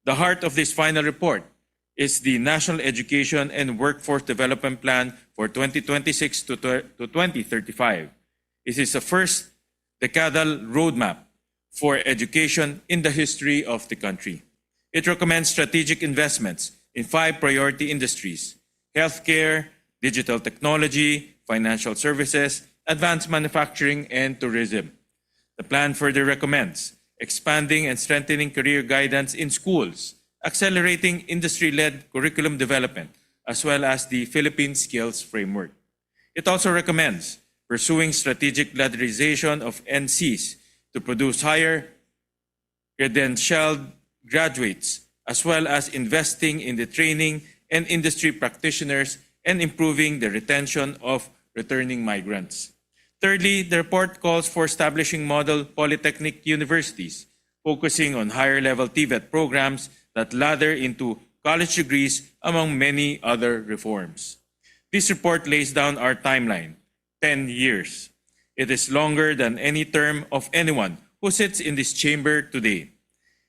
The heart of this final report is the National Education and Workforce Development Plan for 2026 to 2035. It is the first decadal roadmap for education in the history of the country. It recommends strategic investments in 5 priority industries: healthcare, digital technology, financial services, advanced manufacturing, and tourism. The plan further recommends expanding and strengthening career guidance in schools, accelerating industry-led curriculum development, as well as the Philippine Skills Framework. It also recommends pursuing strategic ladderization of NCs to produce higher credentialed graduates, as well as investing in the training and industry practitioners and improving the retention of returning migrants. Thirdly, the report calls for establishing model polytechnic universities, focusing on higher-level TVET programs that ladder into college degrees, among many other reforms. This report lays down our timeline, 10 years. It is longer than any term of anyone who sits in this chamber today.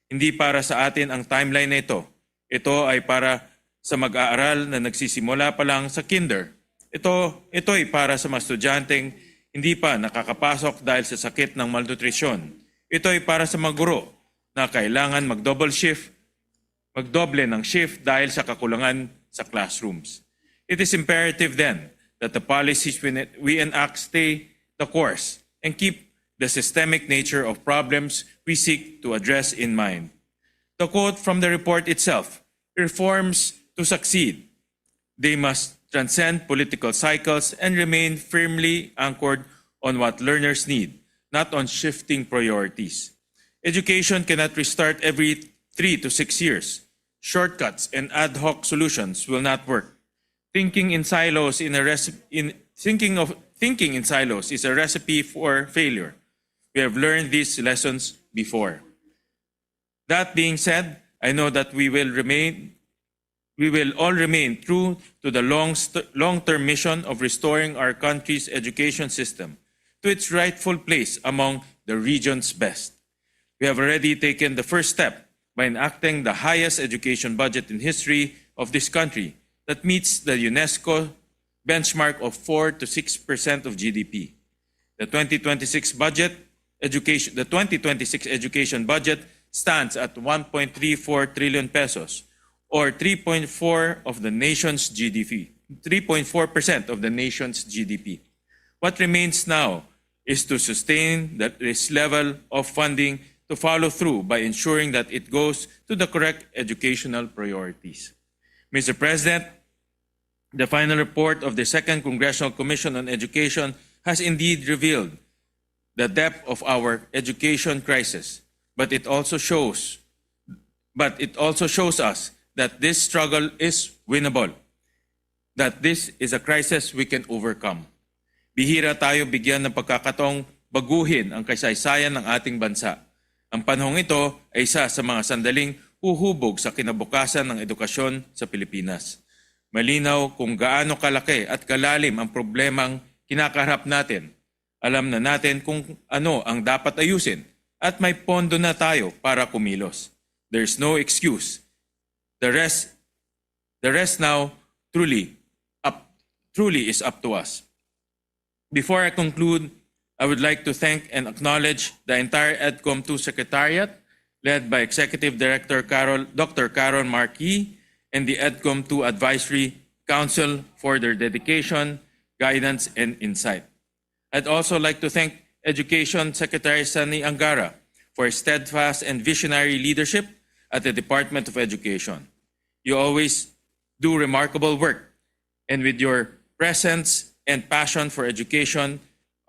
Hindi para sa atin ang timeline na ito. Ito ay para sa mag-aaral na nagsisimula pa lang sa kinder. Ito ay para sa mga estudyanteng hindi pa nakakapasok dahil sa sakit ng malnutrisyon. Ito ay para sa mga guro na kailangan magdoble ng shift dahil sa kakulangan sa classrooms. It is imperative then that the policies we enact stay the course and keep the systemic nature of problems we seek to address in mind. To quote from the report itself, reforms to succeed, they must transcend political cycles and remain firmly anchored on what learners need, not on shifting priorities. Education cannot restart every 3 to 6 years. Shortcuts and ad hoc solutions will not work. Thinking in silos is a recipe for failure. We have learned these lessons before. That being said, I know that we will all remain true to the long-term mission of restoring our country's education system to its rightful place among the region's best. We have already taken the first step by enacting the highest education budget in history of this country that meets the UNESCO benchmark of 4 to 6% of GDP. The 2026 education budget stands at 1.34 trillion pesos, or 3.4% of the nation's GDP. What remains now is to sustain this level of funding, to follow through by ensuring that it goes to the correct educational priorities. Mr. President, the final report of the Second Congressional Commission on Education has indeed revealed the depth of our education crisis, but it also shows us that this struggle is winnable, that this is a crisis we can overcome. Bihira tayo bigyan ng pagkakataong baguhin ang kasaysayan ng ating bansa. Ang panahong ito ay isa sa mga sandaling huhubog sa kinabukasan ng edukasyon sa Pilipinas. Malinaw kung gaano kalaki at kalalim ang problemang kinakaharap natin. Alam na natin kung ano ang dapat ayusin at may pondo na tayo para kumilos. There's no excuse. The rest now truly is up to us. Before I conclude, I would like to thank and acknowledge the entire EDCOM 2 Secretariat, led by Executive Director Dr. Carol Marquis, and the EDCOM 2 Advisory Council for their dedication, guidance, and insight. I'd also like to thank Education Secretary Sani Angara for his steadfast and visionary leadership at the Department of Education. You always do remarkable work, and with your presence and passion for education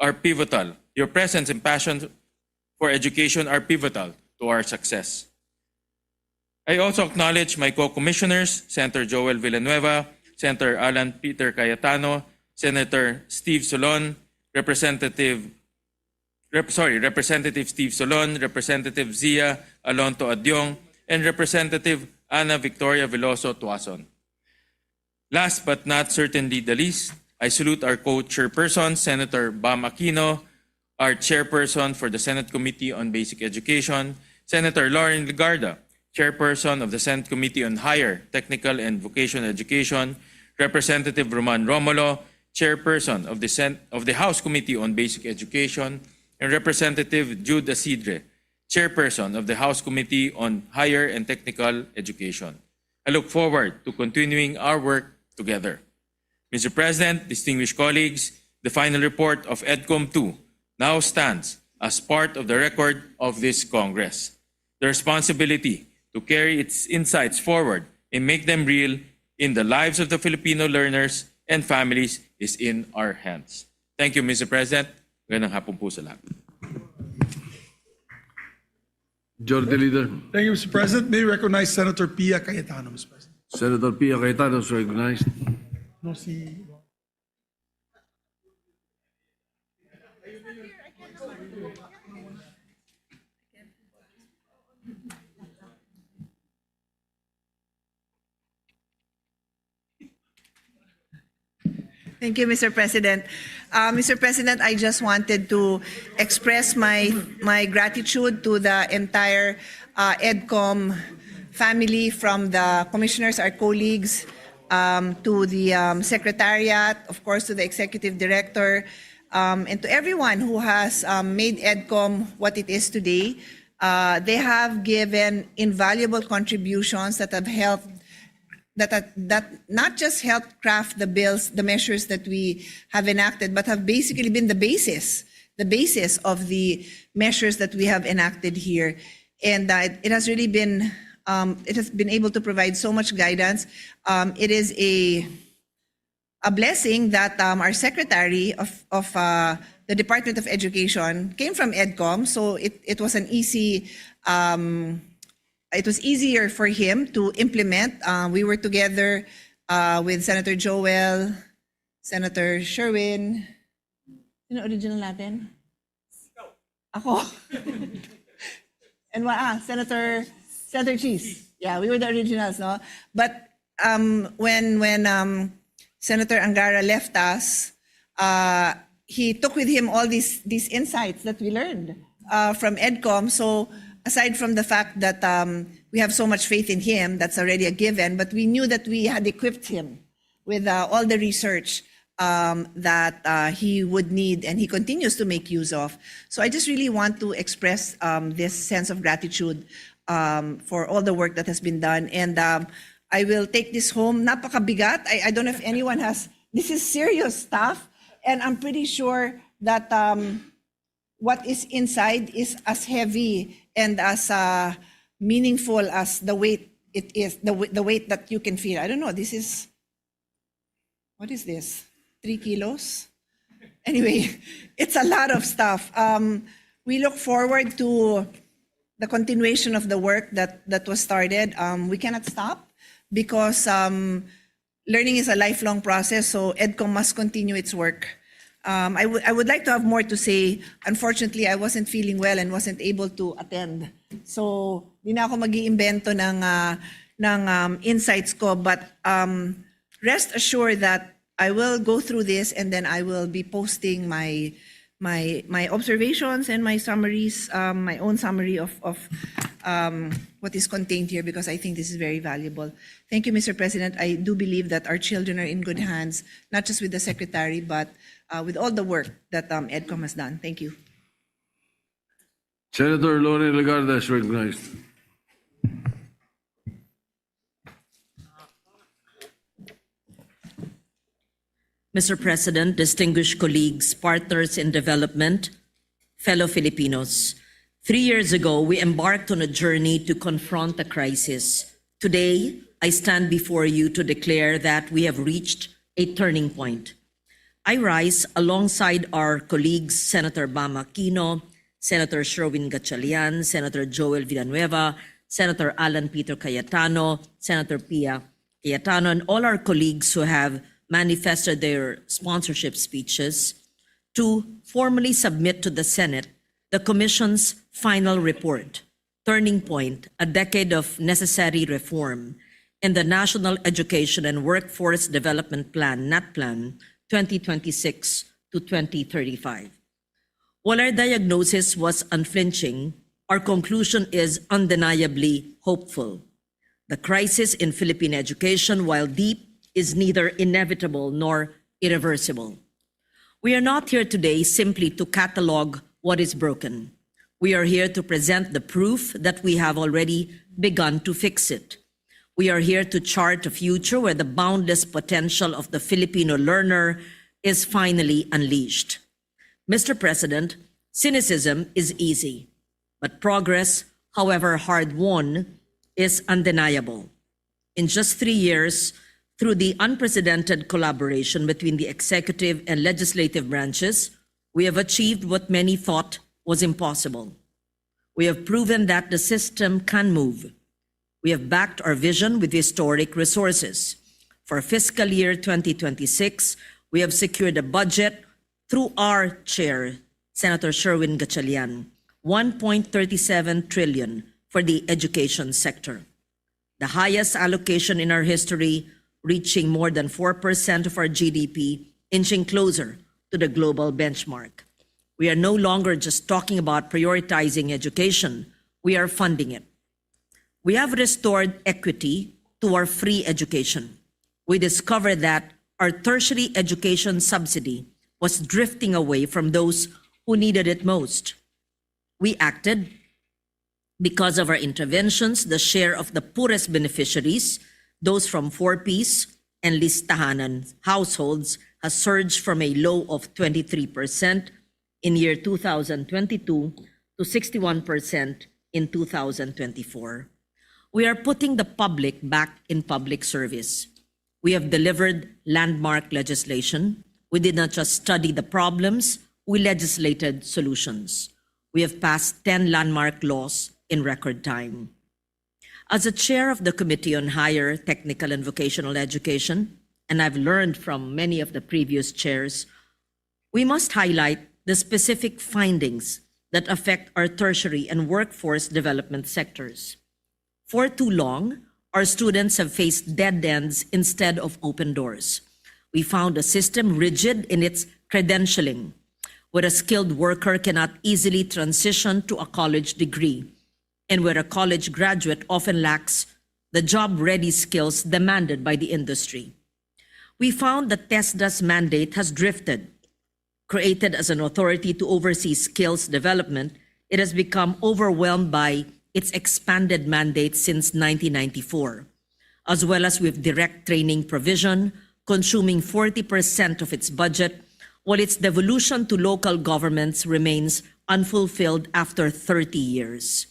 are pivotal. Your presence and passion for education are pivotal to our success. I also acknowledge my co-commissioners, Senator Joel Villanueva, Senator Alan Peter Cayetano, Senator Steve Solon, Representative Steve Solon, Representative Zia Alonto Adyong, and Representative Ana Victoria Veloso Tuason. Last but not certainly the least, I salute our co-chairperson, Senator Bam Aquino, our chairperson for the Senate Committee on Basic Education, Senator Lauren Legarda, chairperson of the Senate Committee on Higher, Technical and Vocational Education, Representative Roman Romulo, chairperson of the House Committee on Basic Education, and Representative Jude Asidre, Chairperson of the House Committee on Higher and Technical Education. I look forward to continuing our work together. Mr. President, distinguished colleagues, the final report of EDCOM 2 now stands as part of the record of this Congress. The responsibility to carry its insights forward and make them real in the lives of the Filipino learners and families is in our hands. Thank you, Mr. President. Magandang hapon po sa lahat. Majority Leader. Thank you, Mr. President. May I recognize Senator Pia Cayetano, Mr. President. Senator Pia Cayetano is recognized. No, si... Thank you, Mr. President. Mr. President, I just wanted to express my gratitude to the entire EDCOM family, from the commissioners, our colleagues, to the secretariat, of course, to the executive director, and to everyone who has made EDCOM what it is today. They have given invaluable contributions that have helped, that not just helped craft the bills, the measures that we have enacted, but have basically been the basis of the measures that we have enacted here. And it has really been, it has been able to provide so much guidance. It is a blessing that our Secretary of the Department of Education came from EDCOM, so it was an easy, it was easier for him to implement. We were together with Senator Joel, Senator Sherwin. Sino original natin? Ako. And Senator Cheese. Yeah, we were the originals, no? But when Senator Angara left us, he took with him all these insights that we learned from EDCOM. So aside from the fact that we have so much faith in him, that's already a given, but we knew that we had equipped him with all the research that he would need, and he continues to make use of. So I just really want to express this sense of gratitude for all the work that has been done. And I will take this home. Napakabigat. I don't know if anyone has, this is serious stuff, and I'm pretty sure that what is inside is as heavy and as meaningful as the weight it is, the weight that you can feel. I don't know, this is, what is this? 3 kilos? Anyway, it's a lot of stuff. We look forward to the continuation of the work that was started. We cannot stop because learning is a lifelong process, so EDCOM must continue its work. I would like to have more to say. Unfortunately, I wasn't feeling well and wasn't able to attend. So, di na ako mag-iimbento ng insights ko, but rest assured that I will go through this, and then I will be posting my observations and my summaries, my own summary of what is contained here, because I think this is very valuable. Thank you, Mr. President. I do believe that our children are in good hands, not just with the Secretary, but with all the work that EDCOM has done. Thank you. Senator Lorne Legarda is recognized. Mr. President, distinguished colleagues, partners in development, fellow Filipinos, 3 years ago, we embarked on a journey to confront a crisis. Today, I stand before you to declare that we have reached a turning point. I rise alongside our colleagues, Senator Bam Aquino, Senator Sherwin Gatchalian, Senator Joel Villanueva, Senator Alan Peter Cayetano, Senator Pia Cayetano, and all our colleagues who have manifested their sponsorship speeches to formally submit to the Senate the Commission's final report, Turning Point, a decade of necessary reform, in the National Education and Workforce Development Plan, NATPLAN, 2026 to 2035. While our diagnosis was unflinching, our conclusion is undeniably hopeful. The crisis in Philippine education, while deep, is neither inevitable nor irreversible. We are not here today simply to catalog what is broken. We are here to present the proof that we have already begun to fix it. We are here to chart a future where the boundless potential of the Filipino learner is finally unleashed. Mr. President, cynicism is easy, but progress, however hard-won, is undeniable. In just 3 years, through the unprecedented collaboration between the executive and legislative branches, we have achieved what many thought was impossible. We have proven that the system can move. We have backed our vision with historic resources. For fiscal year 2026, we have secured a budget through our chair, Senator Sherwin Gatchalian, 1.37 trillion for the education sector, the highest allocation in our history, reaching more than 4% of our GDP, inching closer to the global benchmark. We are no longer just talking about prioritizing education, we are funding it. We have restored equity to our free education. We discovered that our tertiary education subsidy was drifting away from those who needed it most. We acted. Because of our interventions, the share of the poorest beneficiaries, those from 4Ps and listahanan households, has surged from a low of 23% in year 2022 to 61% in 2024. We are putting the public back in public service. We have delivered landmark legislation. We did not just study the problems, we legislated solutions. We have passed 10 landmark laws in record time. As a chair of the Committee on Higher Technical and Vocational Education, and I've learned from many of the previous chairs, we must highlight the specific findings that affect our tertiary and workforce development sectors. For too long, our students have faced dead ends instead of open doors. We found a system rigid in its credentialing, where a skilled worker cannot easily transition to a college degree, and where a college graduate often lacks the job-ready skills demanded by the industry. We found that TESDA's mandate has drifted. Created as an authority to oversee skills development, it has become overwhelmed by its expanded mandate since 1994, as well as with direct training provision, consuming 40% of its budget, while its devolution to local governments remains unfulfilled after 30 years.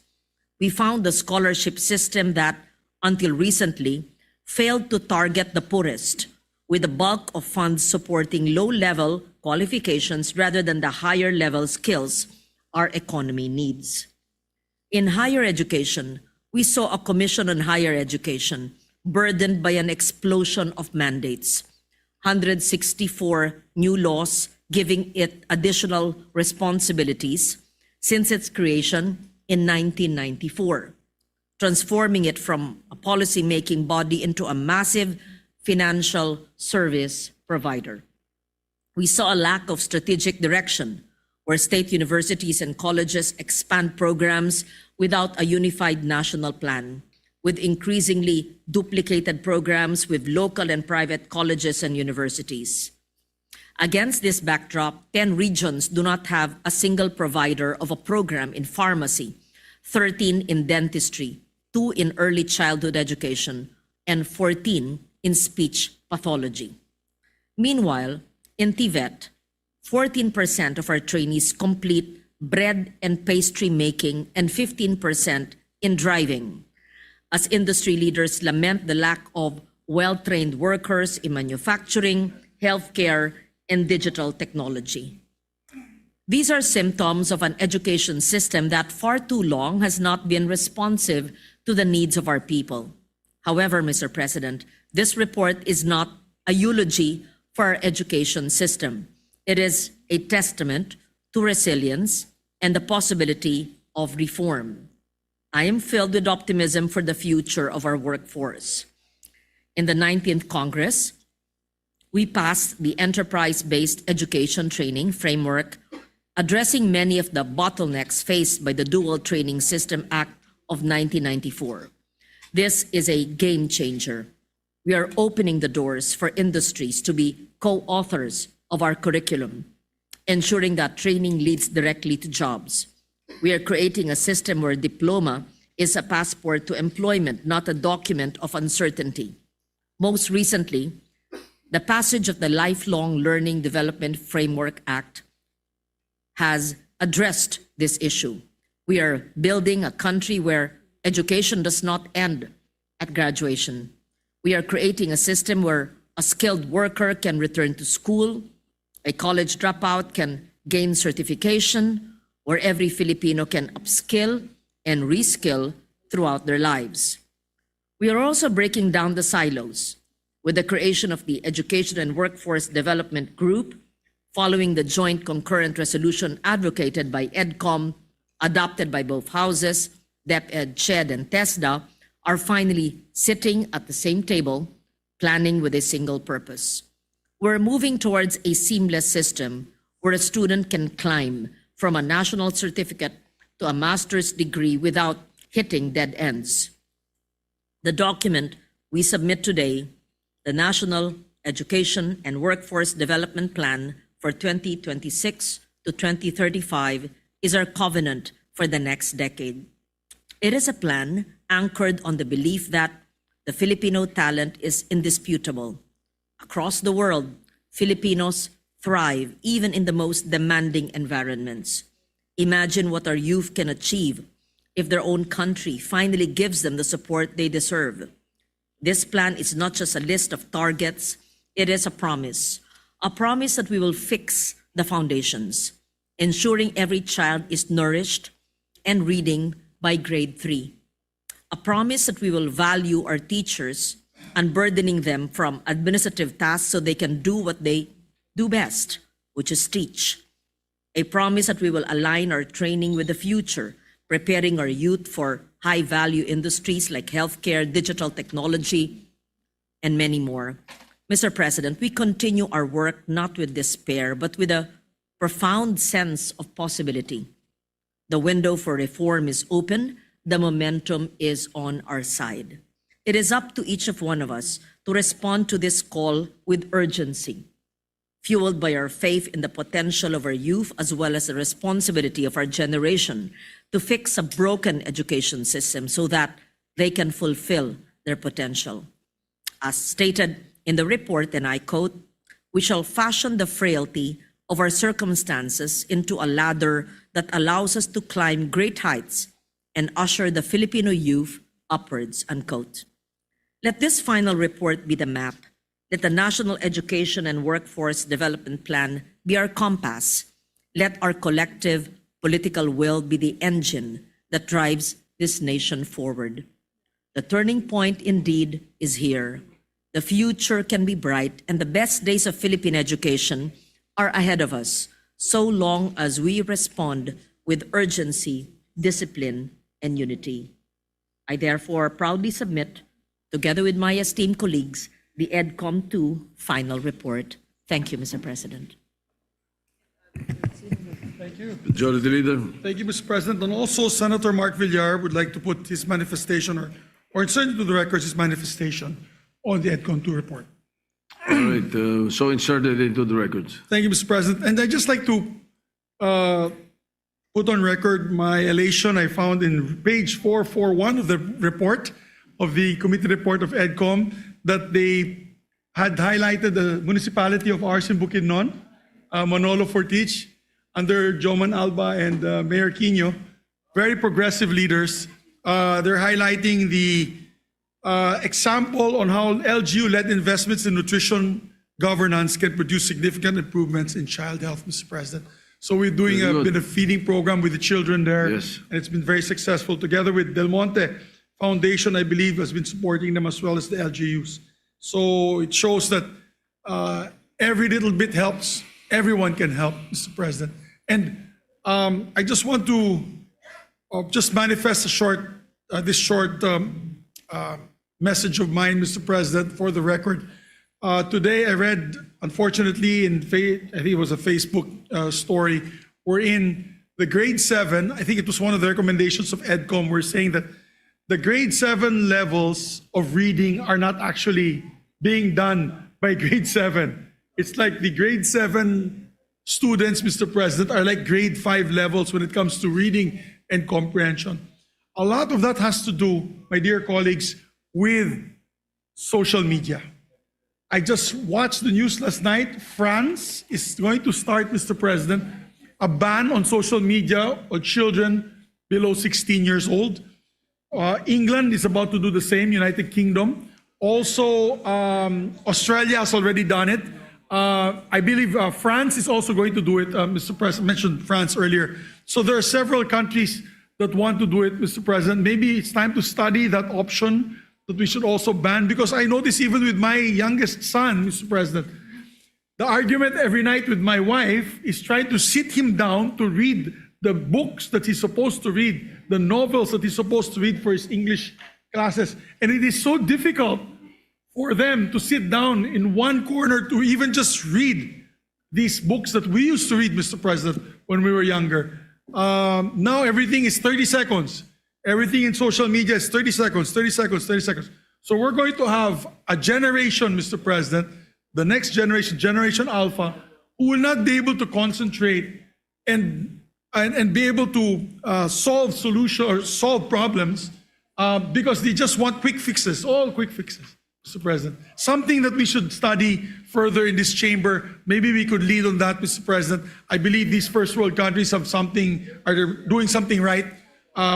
We found a scholarship system that, until recently, failed to target the poorest, with the bulk of funds supporting low-level qualifications rather than the higher-level skills our economy needs. In higher education, we saw a Commission on Higher Education burdened by an explosion of mandates, 164 new laws giving it additional responsibilities since its creation in 1994, transforming it from a policy-making body into a massive financial service provider. We saw a lack of strategic direction, where state universities and colleges expand programs without a unified national plan, with increasingly duplicated programs with local and private colleges and universities. Against this backdrop, 10 regions do not have a single provider of a program in pharmacy, 13 in dentistry, 2 in early childhood education, and 14 in speech pathology. Meanwhile, in TVET, 14% of our trainees complete bread and pastry making and 15% in driving, as industry leaders lament the lack of well-trained workers in manufacturing, healthcare, and digital technology. These are symptoms of an education system that far too long has not been responsive to the needs of our people. However, Mr. President, this report is not a eulogy for our education system. It is a testament to resilience and the possibility of reform. I am filled with optimism for the future of our workforce. In the 19th Congress, we passed the enterprise-based education training framework, addressing many of the bottlenecks faced by the Dual Training System Act of 1994. This is a game changer. We are opening the doors for industries to be co-authors of our curriculum, ensuring that training leads directly to jobs. We are creating a system where diploma is a passport to employment, not a document of uncertainty. Most recently, the passage of the Lifelong Learning Development Framework Act has addressed this issue. We are building a country where education does not end at graduation. We are creating a system where a skilled worker can return to school, a college dropout can gain certification, where every Filipino can upskill and reskill throughout their lives. We are also breaking down the silos with the creation of the Education and Workforce Development Group, following the joint concurrent resolution advocated by EDCOM, adopted by both houses, DepEd, CHED, and TESDA, are finally sitting at the same table, planning with a single purpose. We're moving towards a seamless system where a student can climb from a national certificate to a master's degree without hitting dead ends. The document we submit today, the National Education and Workforce Development Plan for 2026 to 2035, is our covenant for the next decade. It is a plan anchored on the belief that the Filipino talent is indisputable. Across the world, Filipinos thrive even in the most demanding environments. Imagine what our youth can achieve if their own country finally gives them the support they deserve. This plan is not just a list of targets, it is a promise that we will fix the foundations, ensuring every child is nourished and reading by grade 3. A promise that we will value our teachers, unburdening them from administrative tasks so they can do what they do best, which is teach. A promise that we will align our training with the future, preparing our youth for high-value industries like healthcare, digital technology, and many more. Mr. President, we continue our work not with despair, but with a profound sense of possibility. The window for reform is open. The momentum is on our side. It is up to each of one of us to respond to this call with urgency, fueled by our faith in the potential of our youth as well as the responsibility of our generation to fix a broken education system so that they can fulfill their potential. As stated in the report, and I quote, "We shall fashion the frailty of our circumstances into a ladder that allows us to climb great heights and usher the Filipino youth upwards," unquote. Let this final report be the map. Let the National Education and Workforce Development Plan be our compass. Let our collective political will be the engine that drives this nation forward. The turning point indeed is here. The future can be bright, and the best days of Philippine education are ahead of us, so long as we respond with urgency, discipline, and unity. I therefore proudly submit, together with my esteemed colleagues, the EDCOM 2 final report. Thank you, Mr. President. Thank you. Majority Leader. Thank you, Mr. President. And also, Senator Mark Villar would like to put his manifestation or insert into the records his manifestation on the EDCOM 2 report. All right, so inserted into the records. Thank you, Mr. President. And I'd just like to put on record my elation I found in page 441 of the report, of the committee report of EDCOM, that they had highlighted the municipality of ours in Bukidnon, Manolo Fortich, under Joman Alba and Mayor Quino, very progressive leaders. They're highlighting the example on how LGU-led investments in nutrition governance can produce significant improvements in child health, Mr. President. So we're doing a bit of feeding program with the children there. Yes. And it's been very successful. Together with Del Monte Foundation, I believe, has been supporting them as well as the LGUs. So it shows that every little bit helps. Everyone can help, Mr. President. And I just want to just manifest this short message of mine, Mr. President, for the record. Today I read, unfortunately, I think it was a Facebook story, wherein the grade 7, I think it was one of the recommendations of EDCOM, were saying that the grade 7 levels of reading are not actually being done by grade 7. It's like the grade 7 students, Mr. President, are like grade 5 levels when it comes to reading and comprehension. A lot of that has to do, my dear colleagues, with social media. I just watched the news last night. France is going to start, Mr. President, a ban on social media on children below 16 years old. England is about to do the same, United Kingdom. Also, Australia has already done it. I believe France is also going to do it. Mr. President mentioned France earlier. So there are several countries that want to do it, Mr. President. Maybe it's time to study that option that we should also ban, because I notice even with my youngest son, Mr. President, the argument every night with my wife is trying to sit him down to read the books that he's supposed to read, the novels that he's supposed to read for his English classes. And it is so difficult for them to sit down in one corner to even just read these books that we used to read, Mr. President, when we were younger. Now everything is 30 seconds. Everything in social media is 30 seconds, 30 seconds, 30 seconds. So we're going to have a generation, Mr. President, the next generation, Generation Alpha, who will not be able to concentrate and be able to solve problems because they just want quick fixes, all quick fixes, Mr. President. Something that we should study further in this chamber. Maybe we could lead on that, Mr. President. I believe these first world countries are doing something right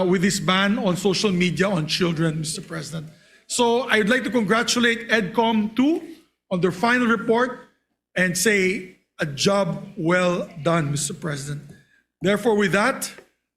with this ban on social media on children, Mr. President. So I'd like to congratulate EDCOM 2 on their final report and say a job well done, Mr. President. Therefore, with that,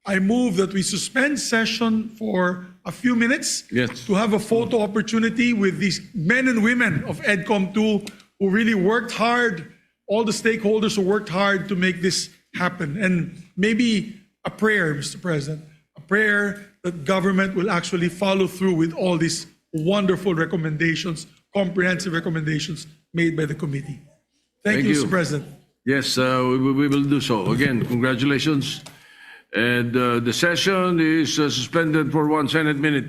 I move that we suspend session for a few minutes to have a photo opportunity with these men and women of EDCOM 2 who really worked hard, all the stakeholders who worked hard to make this happen. And maybe a prayer, Mr. President, a prayer that government will actually follow through with all these wonderful recommendations, comprehensive recommendations made by the committee. Thank you, Mr. President. Yes, we will do so. Again, congratulations. And the session is suspended for 1 Senate minute.